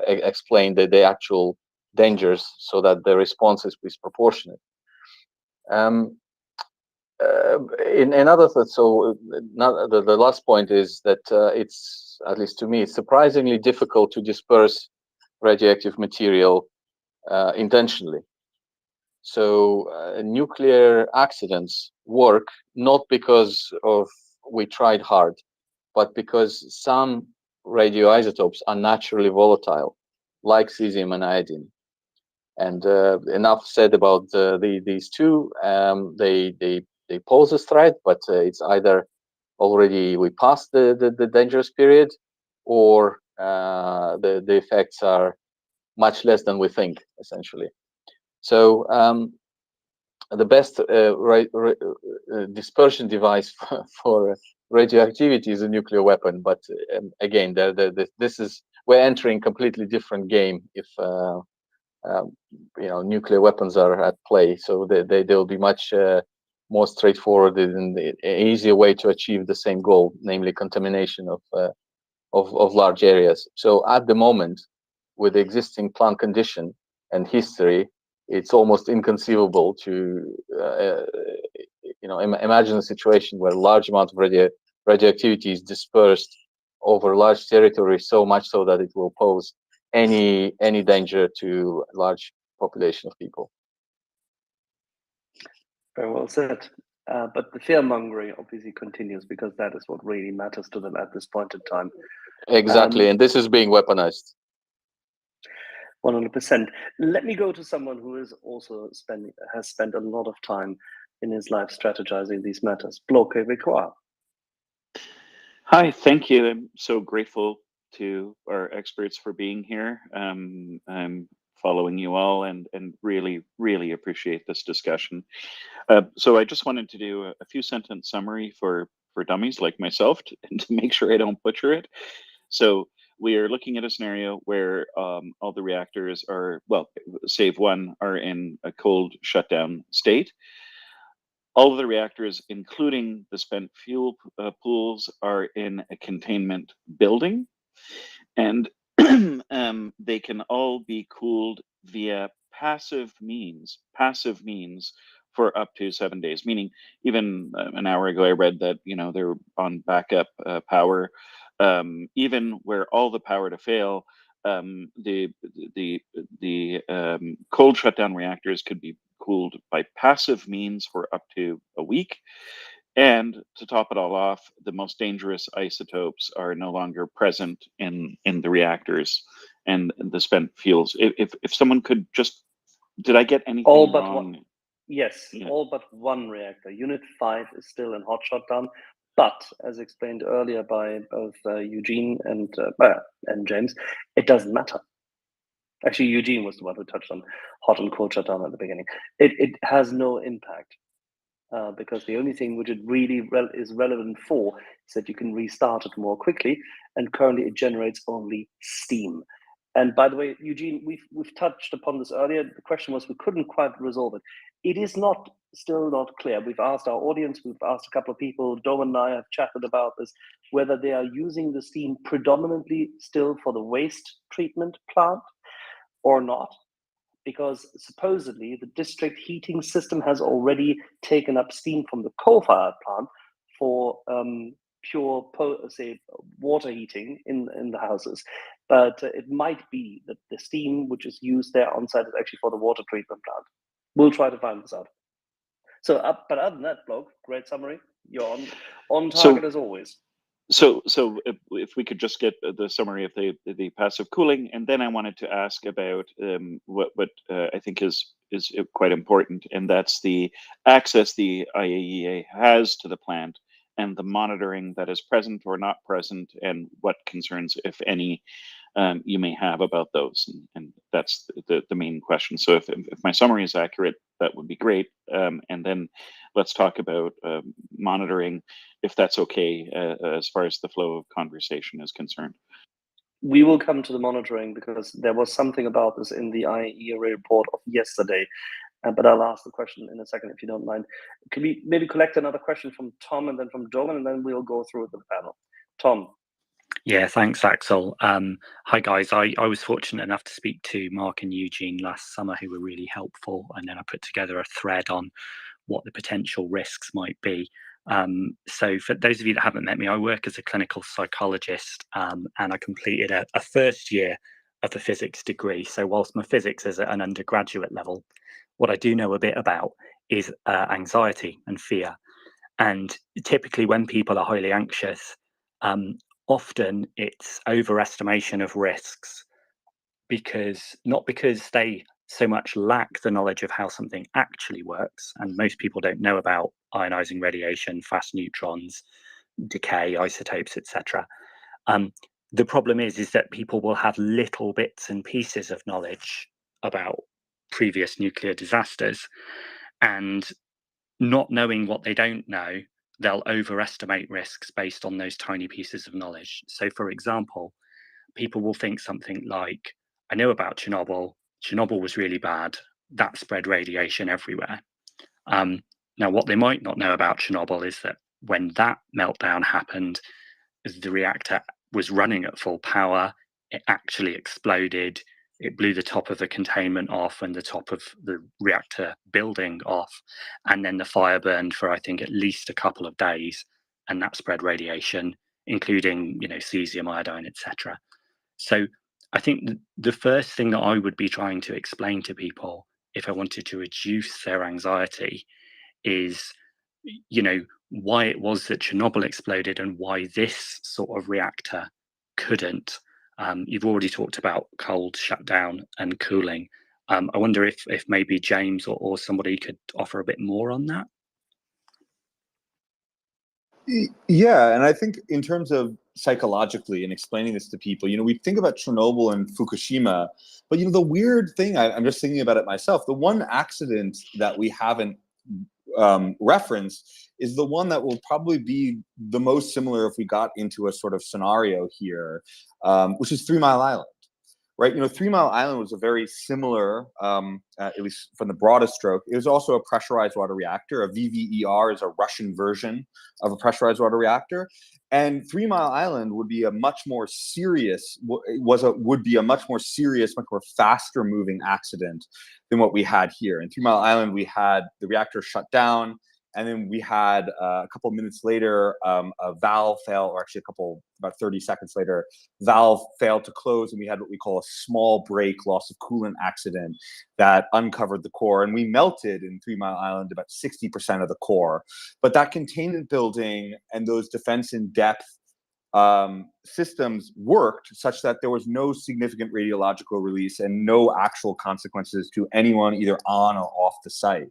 explain the actual dangers so that the response is proportionate. In another thought, so the last point is that it's, at least to me, it's surprisingly difficult to disperse radioactive material intentionally. So nuclear accidents work not because we tried hard, but because some radioisotopes are naturally volatile, like cesium and iodine. And enough said about these two. They pose a threat, but it's either already we passed the dangerous period, or the effects are much less than we think, essentially. So the best dispersion device for radioactivity is a nuclear weapon. But again, we're entering a completely different game if nuclear weapons are at play. So they'll be much more straightforward and an easier way to achieve the same goal, namely contamination of large areas. So at the moment, with the existing plant condition and history, it's almost inconceivable to imagine a situation where a large amount of radioactivity is dispersed over large territories, so much so that it will pose any danger to a large population of people. Very well said. But the fear mongering obviously continues because that is what really matters to them at this point in time. Exactly, and this is being weaponized. 100%. Let me go to someone who is also has spent a lot of time in his life strategizing these matters. Bloke Victoire. Hi, thank you. I'm so grateful to our experts for being here. I'm following you all and really, really appreciate this discussion. So I just wanted to do a few sentence summary for dummies like myself to make sure I don't butcher it. So we are looking at a scenario where all the reactors are, well, save one, are in a cold shutdown state. All of the reactors, including the spent fuel pools, are in a containment building, and they can all be cooled via passive means for up to 7 days. Meaning, even an hour ago, I read that they're on backup power. Even where all the power to fail, the cold shutdown reactors could be cooled by passive means for up to a week. And to top it all off, the most dangerous isotopes are no longer present in the reactors and the spent fuels. If someone could just, did I get anything all but wrong? One. Yes, Yeah. all but one reactor. Unit 5 is still in hot shutdown, but as explained earlier by both Eugene and James, it doesn't matter. Actually, Eugene was the one who touched on hot and cold shutdown at the beginning. It has no impact because the only thing which it really is relevant for is that you can restart it more quickly, and currently it generates only steam. And by the way, Eugene, we've touched upon this earlier. The question was we couldn't quite resolve it. It is still not clear. We've asked our audience, we've asked a couple of people, Dom and I have chatted about this, whether they are using the steam predominantly still for the waste treatment plant or not, because supposedly the district heating system has already taken up steam from the coal-fired plant for pure, say, water heating in the houses. But it might be that the steam which is used there on site is actually for the water treatment plant. We'll try to find this out. So, but other than that, Bloke, great summary. You're on target as always. So if we could just get the summary of the passive cooling, and then I wanted to ask about what I think is quite important, and that's the access the IAEA has to the plant and the monitoring that is present or not present, and what concerns, if any, you may have about those, and that's the main question. So if my summary is accurate, that would be great, and then let's talk about monitoring, if that's okay, as far as the flow of conversation is concerned. We will come to the monitoring because there was something about this in the IAEA report of yesterday, but I'll ask the question in a second if you don't mind. Can we maybe collect another question from Tom and then from Doman, and then we'll go through the panel. Tom. Yeah, thanks, Axel. Hi, guys. I was fortunate enough to speak to Mark and Eugene last summer, who were really helpful. And then I put together a thread on what the potential risks might be. So for those of you that haven't met me, I work as a clinical psychologist, and I completed a first year of the physics degree. So whilst my physics is at an undergraduate level, what I do know a bit about is anxiety and fear. And typically when people are highly anxious, often it's overestimation of risks, not because they so much lack the knowledge of how something actually works, and most people don't know about ionizing radiation, fast neutrons, decay, isotopes, etc. The problem is that people will have little bits and pieces of knowledge about previous nuclear disasters, and not knowing what they don't know, they'll overestimate risks based on those tiny pieces of knowledge. So, for example, people will think something like, I know about Chernobyl. Chernobyl was really bad. That spread radiation everywhere. Now, what they might not know about Chernobyl is that when that meltdown happened, the reactor was running at full power. It actually exploded. It blew the top of the containment off and the top of the reactor building off. And then the fire burned for, I think, at least a couple of days. And that spread radiation, including, cesium, iodine, etc. So I think the first thing that I would be trying to explain to people if I wanted to reduce their anxiety is, why it was that Chernobyl exploded and why this sort of reactor couldn't. You've already talked about cold shutdown and cooling. I wonder if maybe James or somebody could offer a bit more on that. Yeah, and I think in terms of psychologically and explaining this to people, we think about Chernobyl and Fukushima, but the weird thing, I'm just thinking about it myself, the one accident that we haven't referenced is the one that will probably be the most similar if we got into a sort of scenario here, which is 3 Mile Island. Right, 3 Mile Island was a very similar, at least from the broadest stroke. It was also a pressurized water reactor. A VVER is a Russian version of a pressurized water reactor, and 3 Mile Island would be a much more serious, much more faster moving accident than what we had here. In 3 Mile Island, we had the reactor shut down, and then we had a couple of minutes later, a valve fail, or actually about 30 seconds later, valve failed to close, and we had what we call a small break, loss of coolant accident that uncovered the core. And we melted in 3 Mile Island about 60% of the core. But that containment building and those defense in depth systems worked such that there was no significant radiological release and no actual consequences to anyone either on or off the site.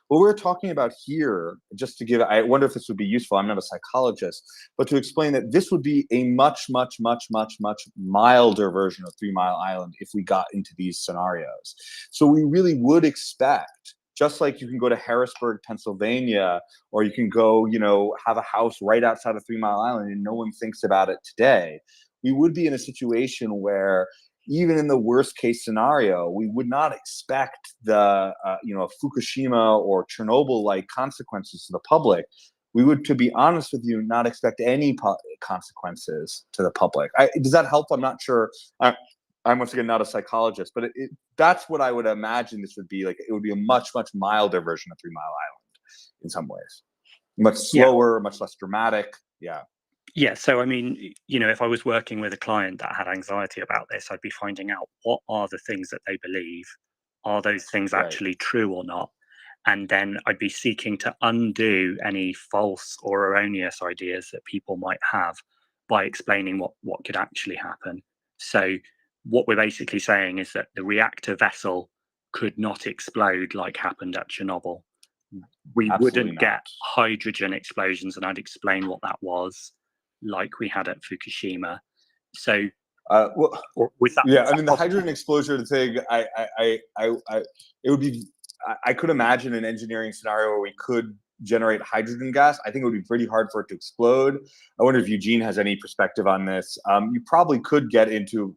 What we're talking about here, just to give, I wonder if this would be useful, I'm not a psychologist, but to explain that this would be a much, much, much, much, much milder version of 3 Mile Island if we got into these scenarios. So we really would expect, just like you can go to Harrisburg, Pennsylvania, or you can go, have a house right outside of 3 Mile Island and no one thinks about it today, we would be in a situation where even in the worst case scenario, we would not expect the, Fukushima or Chernobyl-like consequences to the public. We would, to be honest with you, not expect any consequences to the public. Does that help? I'm not sure. I'm once again not a psychologist, but that's what I would imagine this would be like. It would be a much, much milder version of 3 Mile Island in some ways. Much slower, much less dramatic. Yeah. Yeah, so I mean, if I was working with a client that had anxiety about this, I'd be finding out what are the things that they believe, are those things actually true or not, and then I'd be seeking to undo any false or erroneous ideas that people might have by explaining what could actually happen. So what we're basically saying is that the reactor vessel could not explode like happened at Chernobyl. We Absolutely wouldn't not. get hydrogen explosions, and I'd explain what that was, like we had at Fukushima. So well, was that, yeah, was I that mean, the possible? hydrogen explosion thing, it would be, I could imagine an engineering scenario where we could generate hydrogen gas. I think it would be pretty hard for it to explode. I wonder if Eugene has any perspective on this. You probably could get into,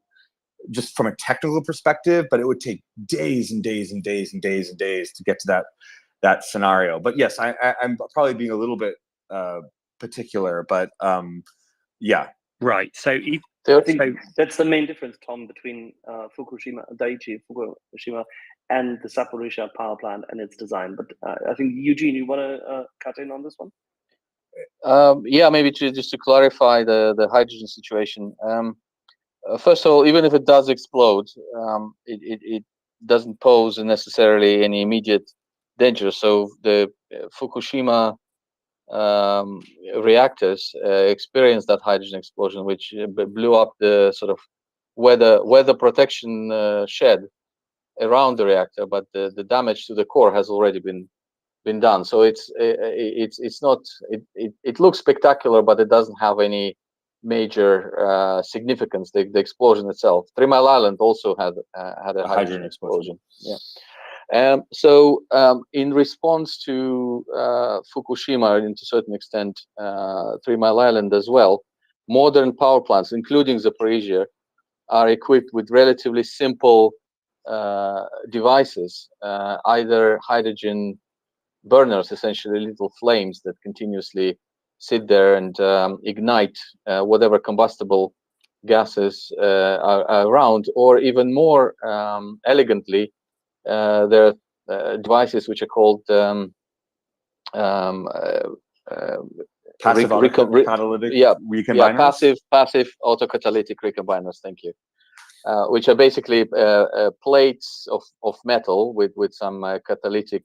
just from a technical perspective, but it would take days and days and days and days and days to get to that scenario. But yes, I'm probably being a little bit particular, but yeah. Right. So I think that's the main difference, Tom, between Daiichi Fukushima and the Zaporizhzhia power plant and its design. But I think, Eugene, you want to cut in on this one? Yeah, maybe just to clarify the hydrogen situation. First of all, even if it does explode, it doesn't pose necessarily any immediate danger. So the Fukushima reactors experienced that hydrogen explosion, which blew up the sort of weather protection shed around the reactor, but the damage to the core has already been done. So it's not, it looks spectacular, but it doesn't have any major significance. The explosion itself. 3 Mile Island also had a hydrogen explosion. Yeah. So in response to Fukushima, and to a certain extent 3 Mile Island as well, modern power plants, including Zaporizhzhia, are equipped with relatively simple devices, either hydrogen burners, essentially little flames that continuously sit there and ignite whatever combustible gases are around, or even more elegantly, there are devices which are called passive autocatalytic recombiners? passive autocatalytic recombiners. Thank you. Which are basically plates of metal with some catalytic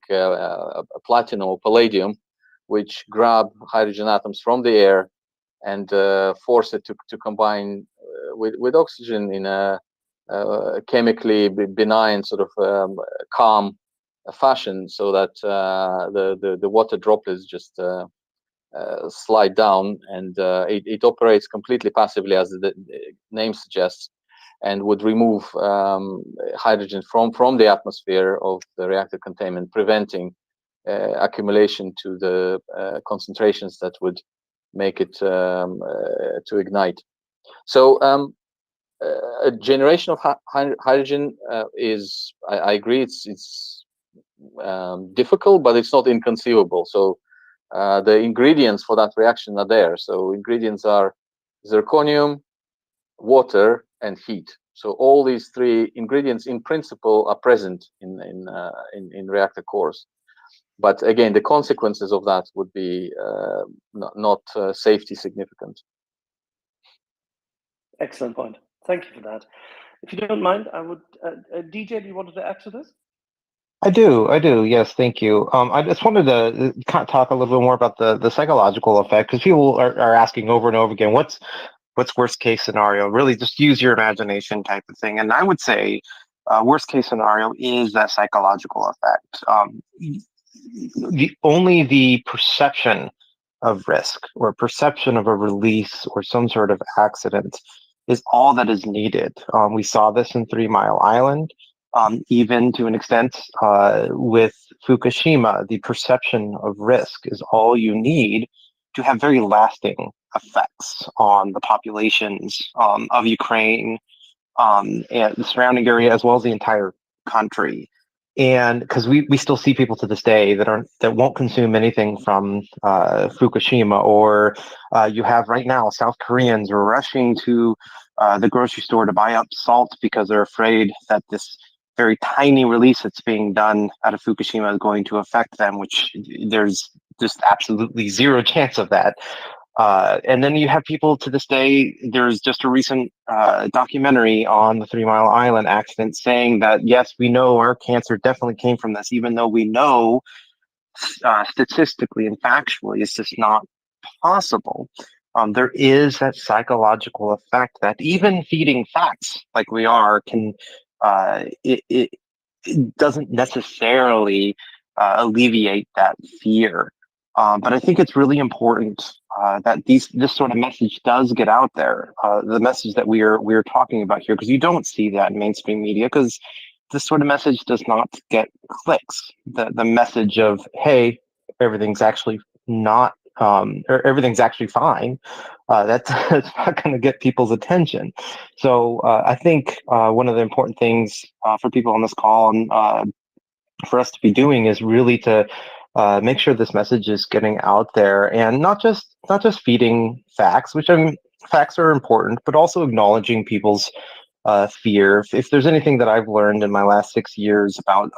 platinum or palladium, which grab hydrogen atoms from the air and force it to combine with oxygen in a chemically benign sort of calm fashion, so that the water droplets just slide down, and it operates completely passively, as the name suggests, and would remove hydrogen from the atmosphere of the reactor containment, preventing accumulation to the concentrations that would make it to ignite. So a generation of hydrogen is, I agree, it's difficult, but it's not inconceivable. So the ingredients for that reaction are there. So ingredients are zirconium, water, and heat. So all these three ingredients, in principle, are present in reactor cores. But again, the consequences of that would be not safety significant. Excellent point. Thank you for that. If you don't mind, I would, DJ, do you want to add to this? I do. Yes, thank you. I just wanted to kind of talk a little bit more about the psychological effect, because people are asking over and over again, what's worst case scenario? Really, just use your imagination type of thing. And I would say, worst case scenario is that psychological effect. Only the perception of risk or perception of a release or some sort of accident is all that is needed. We saw this in 3 Mile Island. Even to an extent with Fukushima, the perception of risk is all you need to have very lasting effects on the populations of Ukraine and the surrounding area, as well as the entire country. And because we still see people to this day that won't consume anything from Fukushima, or you have right now South Koreans rushing to the grocery store to buy up salt because they're afraid that this very tiny release that's being done out of Fukushima is going to affect them, which there's just absolutely zero chance of that. And then you have people to this day, there's just a recent documentary on the 3 Mile Island accident saying that, yes, we know our cancer definitely came from this, even though we know statistically and factually it's just not possible. there is that psychological effect that even feeding facts like we are can it doesn't necessarily alleviate that fear. But I think it's really important that this sort of message does get out there. The message that we're talking about here, because you don't see that in mainstream media, because this sort of message does not get clicks. The message of, hey, everything's actually not or everything's actually fine. That's not going to get people's attention. So I think one of the important things for people on this call and for us to be doing is really to make sure this message is getting out there, and not just feeding facts, which facts are important, but also acknowledging people's fear. If there's anything that I've learned in my last 6 years about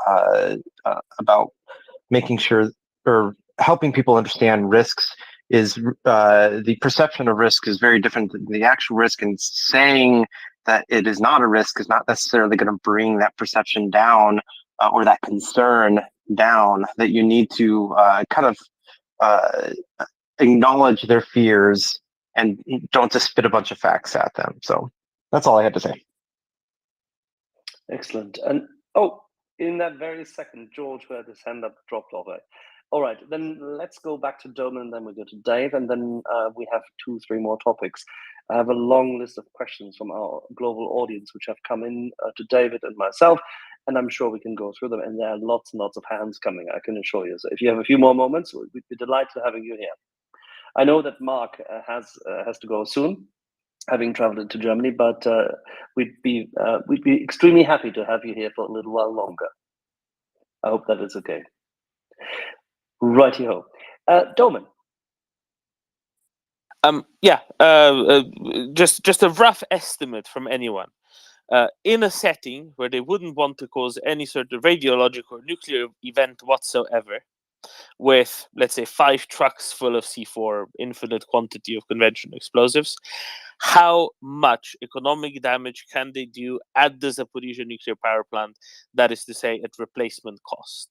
making sure or helping people understand risks, is the perception of risk is very different than the actual risk, and saying that it is not a risk is not necessarily going to bring that perception down or that concern down. That you need to kind of acknowledge their fears and don't just spit a bunch of facts at them. So that's all I had to say. Excellent. And in that very second, George, who had his hand up, dropped off. All right, then let's go back to Doman, and then we go to Dave, and then we have 2-3 more topics. I have a long list of questions from our global audience, which have come in to David and myself, and I'm sure we can go through them. And there are lots and lots of hands coming, I can assure you. So if you have a few more moments, we'd be delighted to having you here. I know that Mark has to go soon, having traveled to Germany, but we'd be extremely happy to have you here for a little while longer. I hope that is okay. Righty-ho. Doman. Just a rough estimate from anyone. In a setting where they wouldn't want to cause any sort of radiological or nuclear event whatsoever, with, let's say, 5 trucks full of C4, infinite quantity of conventional explosives, how much economic damage can they do at the Zaporizhzhia nuclear power plant? That is to say, at replacement cost.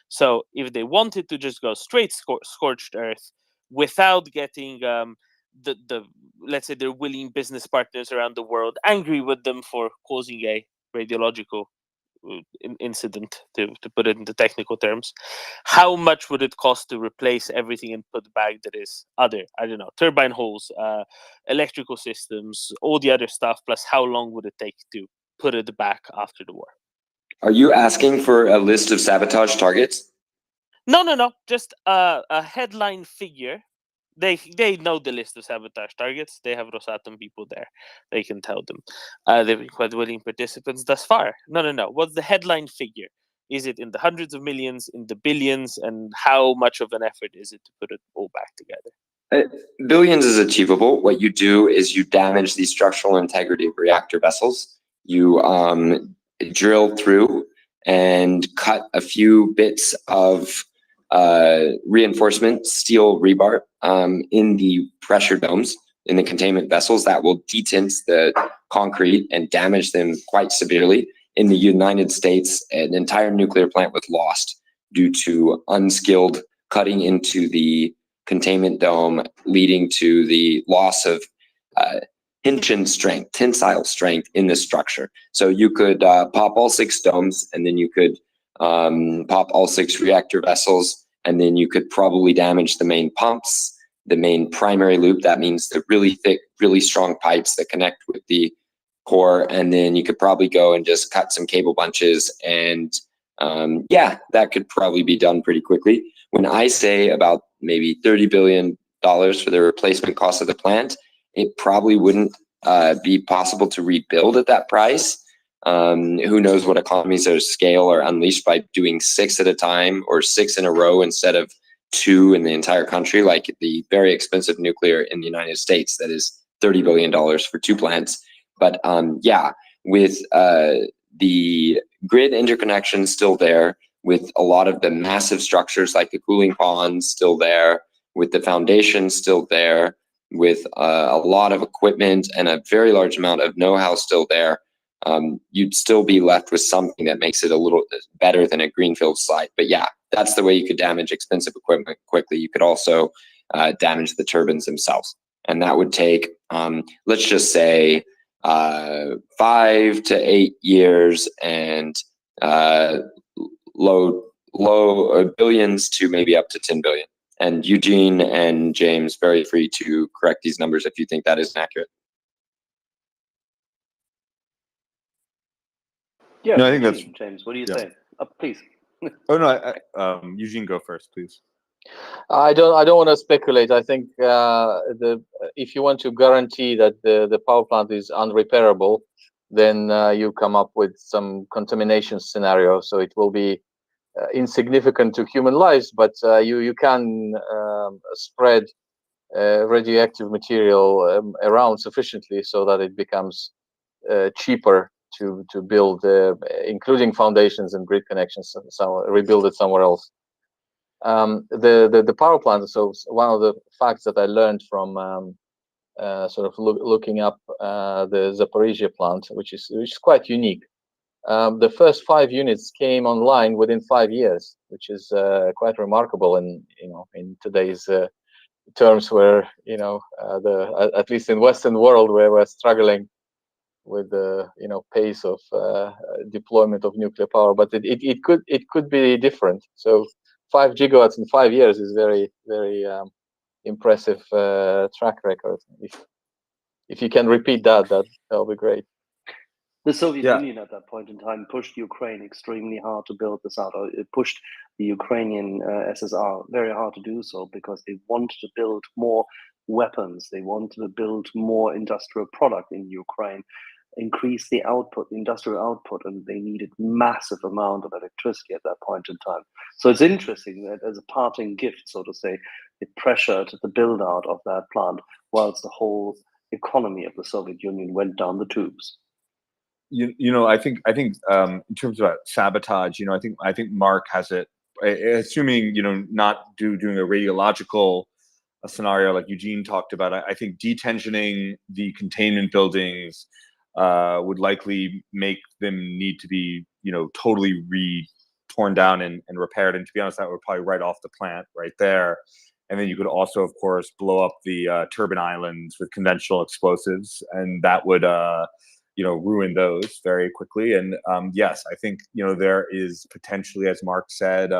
So if they wanted to just go straight scorched earth without getting the let's say their willing business partners around the world angry with them for causing a radiological incident, to put it into technical terms, how much would it cost to replace everything and put back that is other, I don't know, turbine holes, electrical systems, all the other stuff, plus how long would it take to put it back after the war? Are you asking for a list of sabotage targets? No. Just a headline figure. They know the list of sabotage targets. They have Rosatom people there. They can tell them. They've been quite willing participants thus far. No. What's the headline figure? Is it in the hundreds of millions, in the billions, and how much of an effort is it to put it all back together? Billions is achievable. What you do is you damage the structural integrity of reactor vessels. You drill through and cut a few bits of reinforcement steel rebar in the pressure domes in the containment vessels that will detint the concrete and damage them quite severely. In the United States, an entire nuclear plant was lost due to unskilled cutting into the containment dome, leading to the loss of tensile strength in the structure. So you could pop all 6 domes, and then you could pop all 6 reactor vessels, and then you could probably damage the main pumps, the main primary loop. That means the really thick, really strong pipes that connect with the core. And then you could probably go and just cut some cable bunches. And that could probably be done pretty quickly. When I say about maybe $30 billion for the replacement cost of the plant, it probably wouldn't be possible to rebuild at that price. Who knows what economies of scale are unleashed by doing 6 at a time, or 6 in a row instead of 2 in the entire country, like the very expensive nuclear in the United States that is $30 billion for 2 plants. But with the grid interconnection still there, with a lot of the massive structures like the cooling ponds still there, with the foundation still there, with a lot of equipment and a very large amount of know-how still there, you'd still be left with something that makes it a little better than a greenfield site. But yeah, that's the way you could damage expensive equipment quickly. You could also damage the turbines themselves. And that would take, let's just say, 5 to 8 years and low billions to maybe up to 10 billion. And Eugene and James, very free to correct these numbers if you think that is inaccurate. Yeah, No, I think Eugene, that's James. What do you yeah. say? Please. Oh no, Eugene, go first, please. I don't want to speculate. I think if you want to guarantee that the power plant is unrepairable, then you come up with some contamination scenario. So it will be insignificant to human lives, but you can spread radioactive material around sufficiently so that it becomes cheaper to build, including foundations and grid connections, so rebuild it somewhere else. The power plant. So one of the facts that I learned from sort of looking up the Zaporizhia plant, which is quite unique. The first 5 units came online within 5 years, which is quite remarkable in today's terms, where at least in Western world, where we're struggling with the pace of deployment of nuclear power. But it could be different. So 5 gigawatts in 5 years is very, very impressive track record. If you can repeat that'll be great. The Soviet Union at that point in time pushed Ukraine extremely hard to build this out. It pushed the Ukrainian SSR very hard to do so because they wanted to build more weapons. They wanted to build more industrial product in Ukraine, increase the output, the industrial output, and they needed massive amount of electricity at that point in time. So it's interesting that as a parting gift, so to say, it pressured the build out of that plant whilst the whole economy of the Soviet Union went down the tubes. I think in terms of sabotage, I think Mark has it, assuming not doing a radiological scenario like Eugene talked about. I think detensioning the containment buildings would likely make them need to be totally torn down and repaired. And to be honest, that would probably write off the plant right there. And then you could also, of course, blow up the turbine islands with conventional explosives, and that would ruin those very quickly. And yes, I think there is potentially, as Mark said,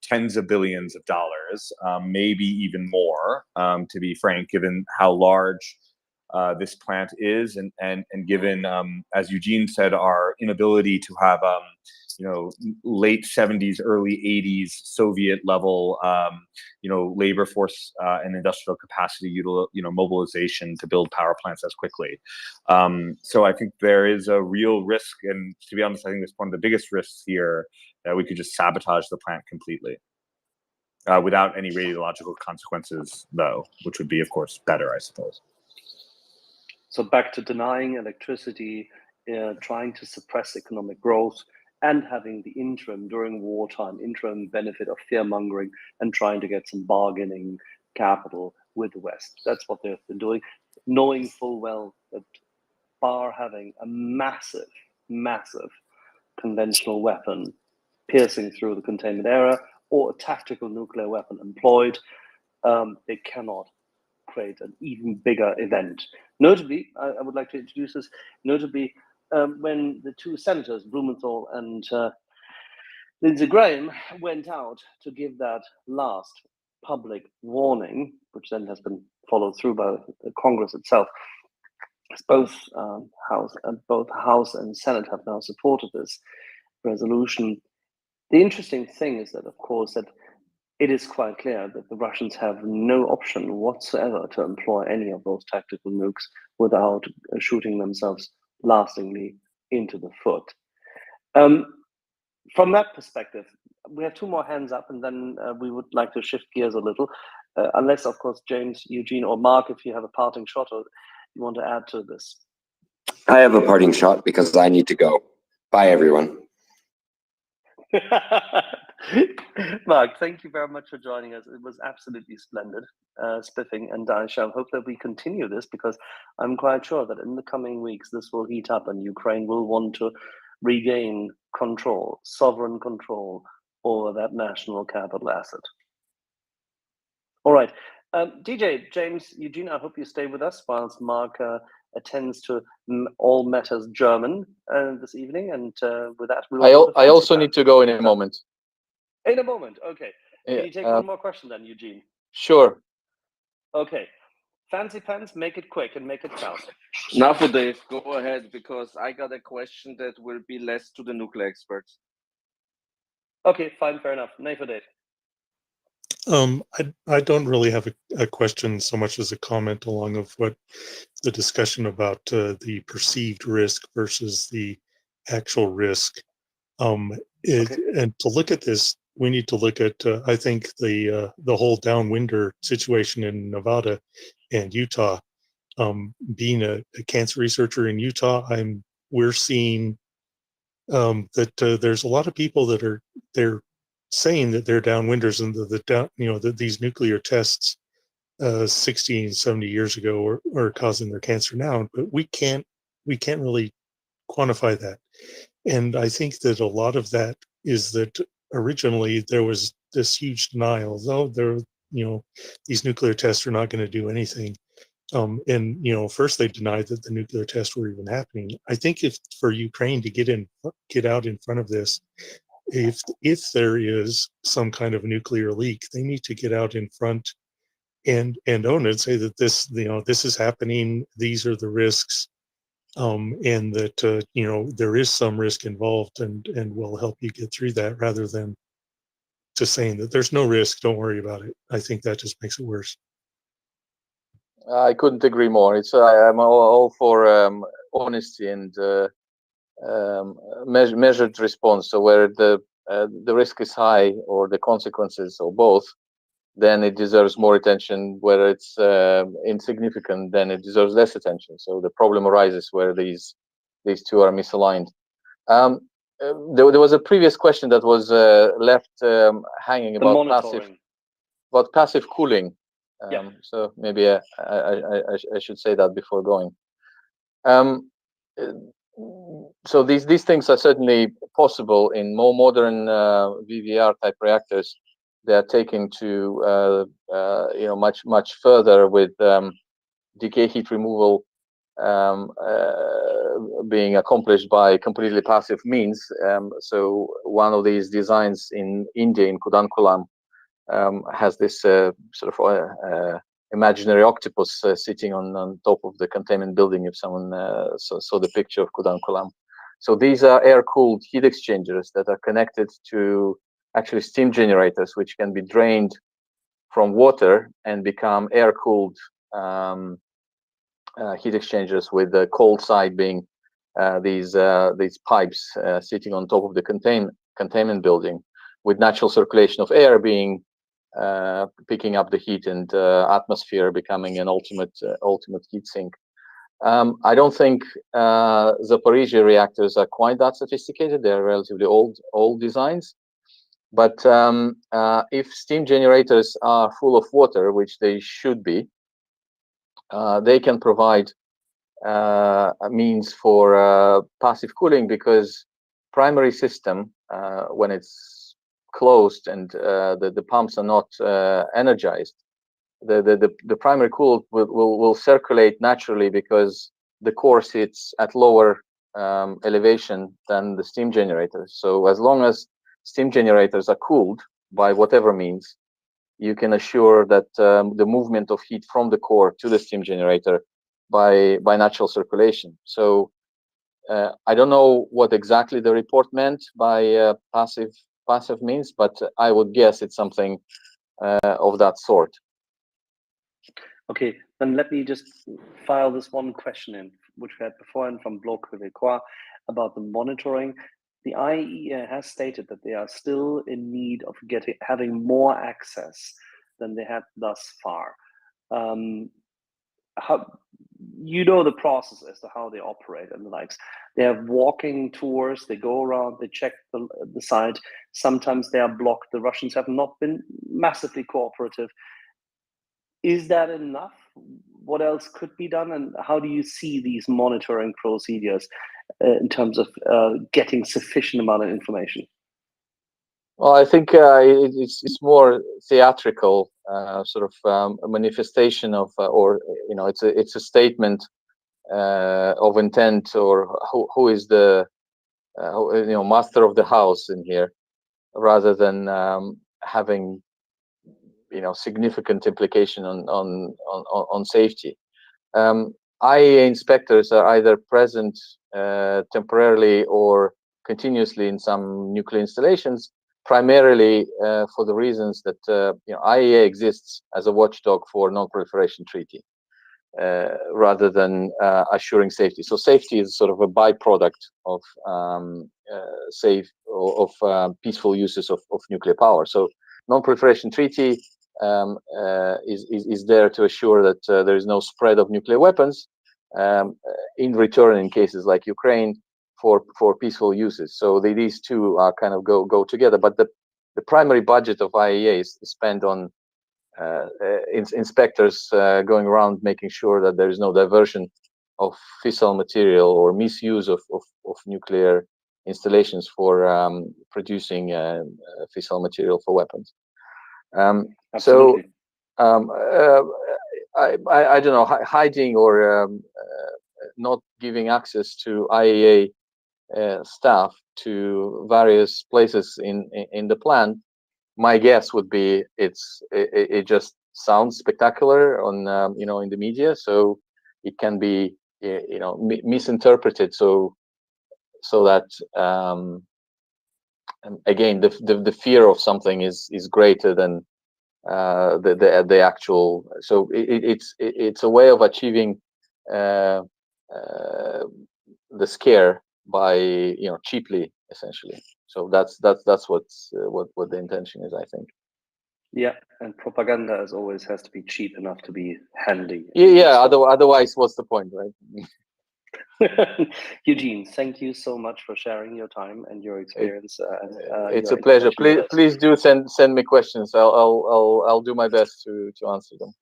tens of billions of dollars, maybe even more, to be frank, given how large this plant is, and given, as Eugene said, our inability to have late 70s, early 80s Soviet level labor force and industrial capacity mobilization to build power plants as quickly. So I think there is a real risk, and to be honest, I think it's one of the biggest risks here, that we could just sabotage the plant completely without any radiological consequences, though, which would be, of course, better, I suppose. So back to denying electricity, trying to suppress economic growth, and having the during wartime benefit of fear mongering and trying to get some bargaining capital with the West. That's what they've been doing, knowing full well that bar having a massive conventional weapon piercing through the containment area or a tactical nuclear weapon employed, they cannot create an even bigger event. Notably, I would like to introduce this, when the two senators, Blumenthal and Lindsey Graham, went out to give that last public warning, which then has been followed through by the Congress itself, as both House and Senate have now supported this resolution. The interesting thing is that, of course, that it is quite clear that the Russians have no option whatsoever to employ any of those tactical nukes without shooting themselves lastingly into the foot. From that perspective, we have 2 more hands up, and then we would like to shift gears a little, unless, of course, James, Eugene, or Mark, if you have a parting shot or you want to add to this. I have a parting shot because I need to go. Bye, everyone. Mark, thank you very much for joining us. It was absolutely splendid, spiffing, and I shall hope that we continue this, because I'm quite sure that in the coming weeks this will heat up and Ukraine will want to regain control, sovereign control over that national capital asset. All right, DJ, James, Eugene, I hope you stay with us whilst Mark attends to all matters German this evening. And with that, we'll go to I also Fancy need to go in a moment. In a moment, okay. Can Yeah, you take one more question then, Eugene? Sure. Okay. Fancy Pants, make it quick and make it count. Now for Dave, go ahead, because I got a question that will be less to the nuclear experts. Okay, fine, fair enough. Nay for Dave. I don't really have a question so much as a comment along of what the discussion about the perceived risk versus the actual risk. And to look at this, we need to look at I think the whole downwinder situation in Nevada and Utah. Being a cancer researcher in Utah, we're seeing that there's a lot of people that they're saying that they're downwinders and that these nuclear tests 60 and 70 years ago are causing their cancer now, but we can't really quantify that. And I think that a lot of that is that originally there was this huge denial, though these nuclear tests are not going to do anything. And first they denied that the nuclear tests were even happening. I think if for Ukraine to get out in front of this, if there is some kind of nuclear leak, they need to get out in front and own it, say that this is happening, these are the risks, and that there is some risk involved, and we'll help you get through that, rather than just saying that there's no risk, don't worry about it. I think that just makes it worse. I couldn't agree more. I'm all for honesty and measured response. So where the risk is high or the consequences or both, then it deserves more attention. Where it's insignificant, then it deserves less attention. So the problem arises where these two are misaligned. There was a previous question that was left hanging about passive cooling. So maybe I should say that before going. So these things are certainly possible in more modern VVR type reactors. They are taken to much further with decay heat removal being accomplished by completely passive means. So one of these designs in India, in Kudankulam, has this sort of imaginary octopus sitting on top of the containment building, if someone saw the picture of Kudankulam. So these are air-cooled heat exchangers that are connected to actually steam generators, which can be drained from water and become air-cooled heat exchangers, with the cold side being these pipes sitting on top of the containment building, with natural circulation of air being picking up the heat, and atmosphere becoming an ultimate heat sink. I don't think Zaporizhzhia reactors are quite that sophisticated. They're relatively old designs. But if steam generators are full of water, which they should be, they can provide a means for passive cooling, because primary system, when it's closed and the pumps are not energized, the primary coolant will circulate naturally, because the core sits at lower elevation than the steam generators. So as long as steam generators are cooled by whatever means, you can assure that the movement of heat from the core to the steam generator by natural circulation. So I don't know what exactly the report meant by passive means, but I would guess it's something of that sort. Okay, then let me just file this one question in, which we had before, and from Bloc Québécois, about the monitoring. The IAEA has stated that they are still in need of having more access than they had thus far. You know the process as to how they operate and the likes. They have walking tours, they go around, they check the site. Sometimes they are blocked. The Russians have not been massively cooperative. Is that enough? What else could be done? And how do you see these monitoring procedures in terms of getting sufficient amount of information? Well, I think it's more theatrical, sort of a manifestation of, or it's a statement of intent, or who is the master of the house in here, rather than having significant implication on safety. IAEA inspectors are either present temporarily or continuously in some nuclear installations, primarily for the reasons that IAEA exists as a watchdog for non-proliferation treaty, rather than assuring safety. So safety is sort of a byproduct of peaceful uses of nuclear power. So non-proliferation treaty is there to assure that there is no spread of nuclear weapons in return, in cases like Ukraine, for peaceful uses. So these two are kind of go together. But the primary budget of IAEA is spent on inspectors going around making sure that there is no diversion of fissile material or misuse of nuclear installations for producing fissile material for weapons. So I don't know, hiding or not giving access to IAEA staff to various places in the plant, my guess would be it just sounds spectacular on in the media, so it can be misinterpreted so that again the fear of something is greater than the actual. So it's a way of achieving the scare by cheaply, essentially. So that's what the intention is, I think. Yeah, and propaganda, as always, has to be cheap enough to be handy. Yeah. Otherwise, what's the point, right? Eugene, thank you so much for sharing your time and your experience. It's a pleasure. Please do send me questions. I'll do my best to answer them.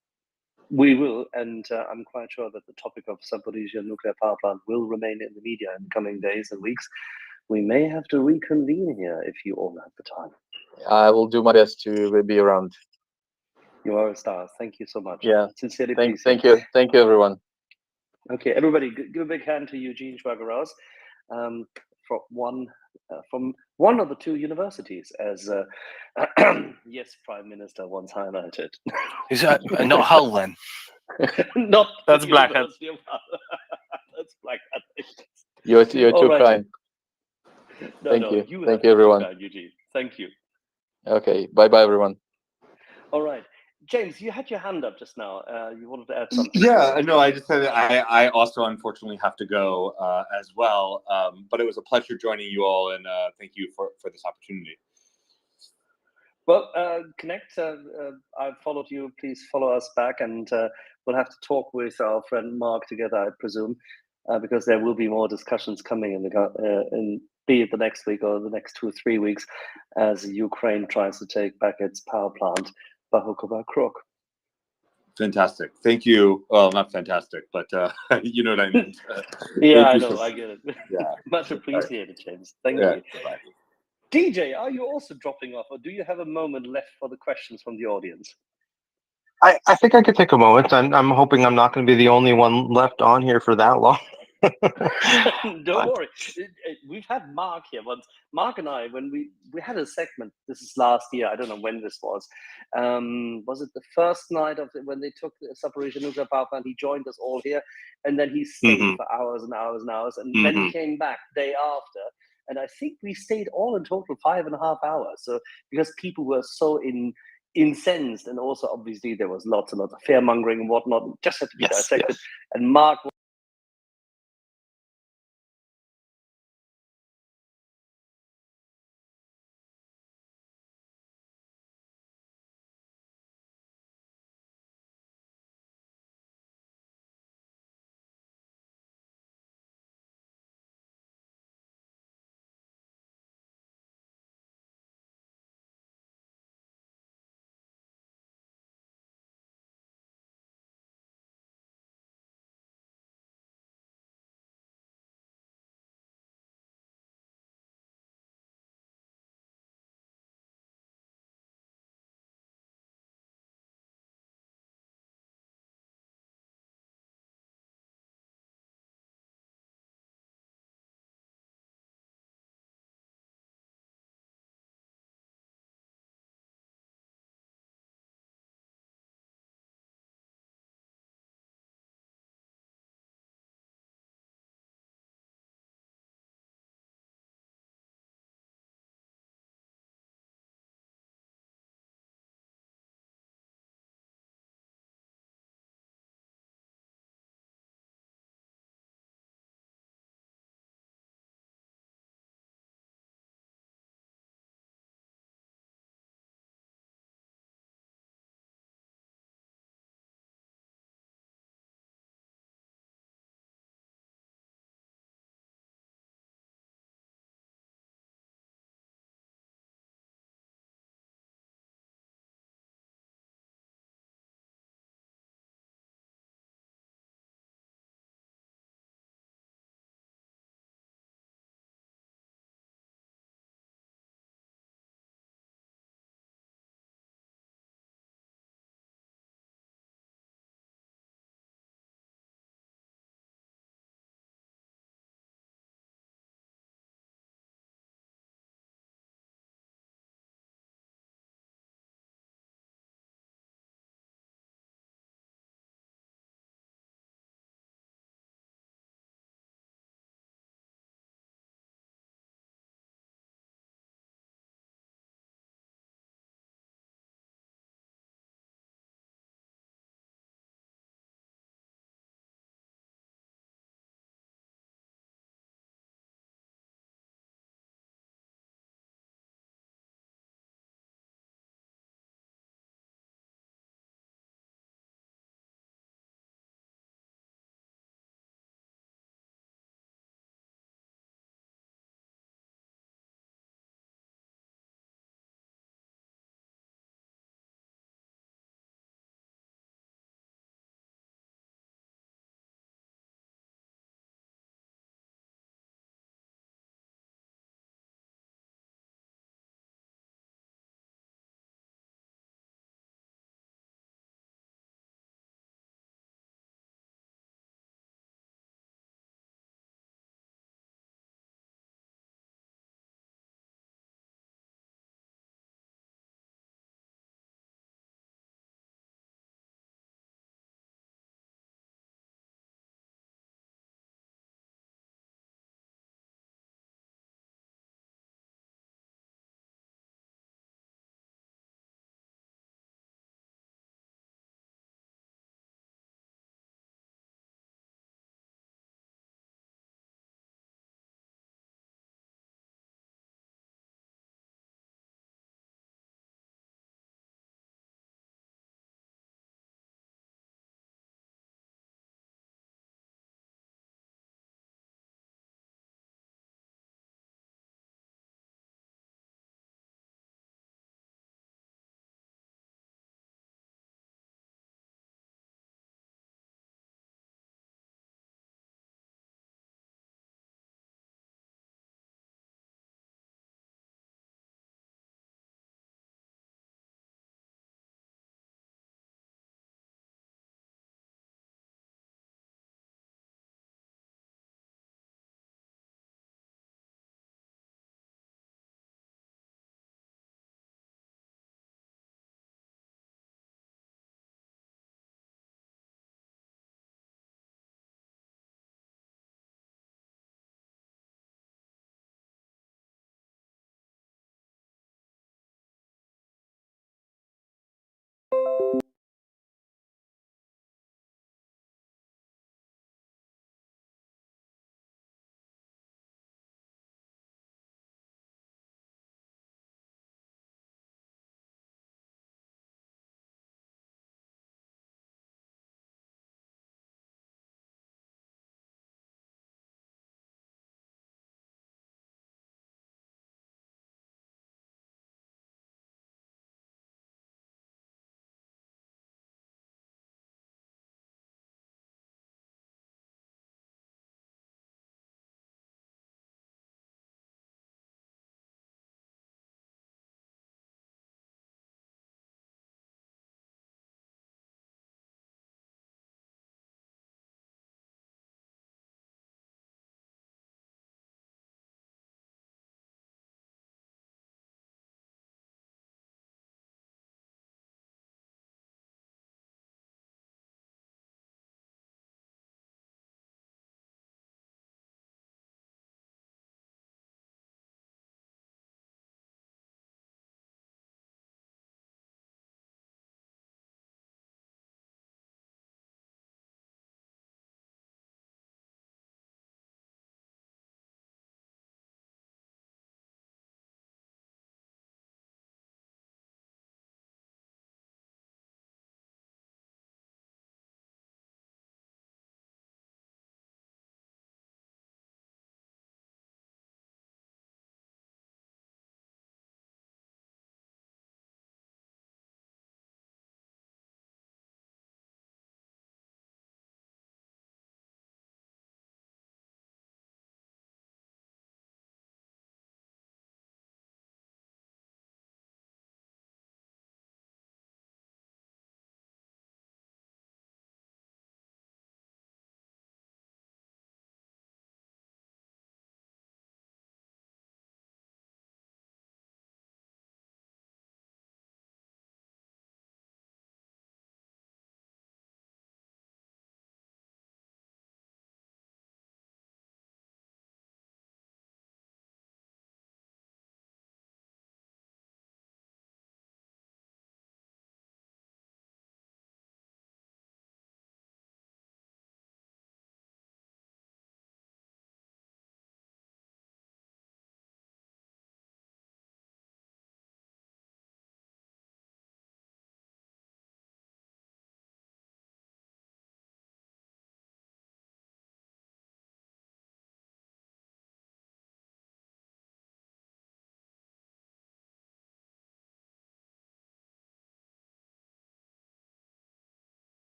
We will, and I'm quite sure that the topic of Zaporizhzhia nuclear power plant will remain in the media in the coming days and weeks. We may have to reconvene here if you all have the time. I will do my best to be around. You are a star. Thank you so much. Yeah. Sincerely, thank you. Thank you, everyone. Okay, everybody, give a big hand to Eugene Schwager-Rouse from one of the two universities, as yes, Prime Minister once highlighted. Is that not Hull then? Not that's Blackhead. That's Blackhead. You're too kind. Thank you. Thank you, everyone. Kind, Eugene. Thank you. Okay. Bye, everyone. All right. James, you had your hand up just now. You wanted to add something. Yeah, no, I just said I also unfortunately have to go as well. But it was a pleasure joining you all, and thank you for this opportunity. Well, Connect, I've followed you. Please follow us back, and we'll have to talk with our friend Mark together, I presume, because there will be more discussions coming in be it the next week or the next 2 or 3 weeks, as Ukraine tries to take back its power plant by hook or by crook. Fantastic. Thank you. Well, not fantastic, but you know what I mean. Yeah, I know. I get it. Yeah. Much appreciated, James. Thank you. Bye. DJ, are you also dropping off, or do you have a moment left for the questions from the audience? I think I could take a moment. I'm hoping I'm not going to be the only one left on here for that long. Don't worry. We've had Mark here once. Mark and I, when we had a segment, this is last year, I don't know when this was. Was it the first night of when they took the Zaporizhzhia nuclear power plant? He joined us all here, and then he stayed for hours and hours and hours, and then he came back day after. And I think we stayed all in total 5.5 hours. So because people were so incensed, and also obviously there was lots and lots of fear mongering and whatnot, just had to be dissected. And Mark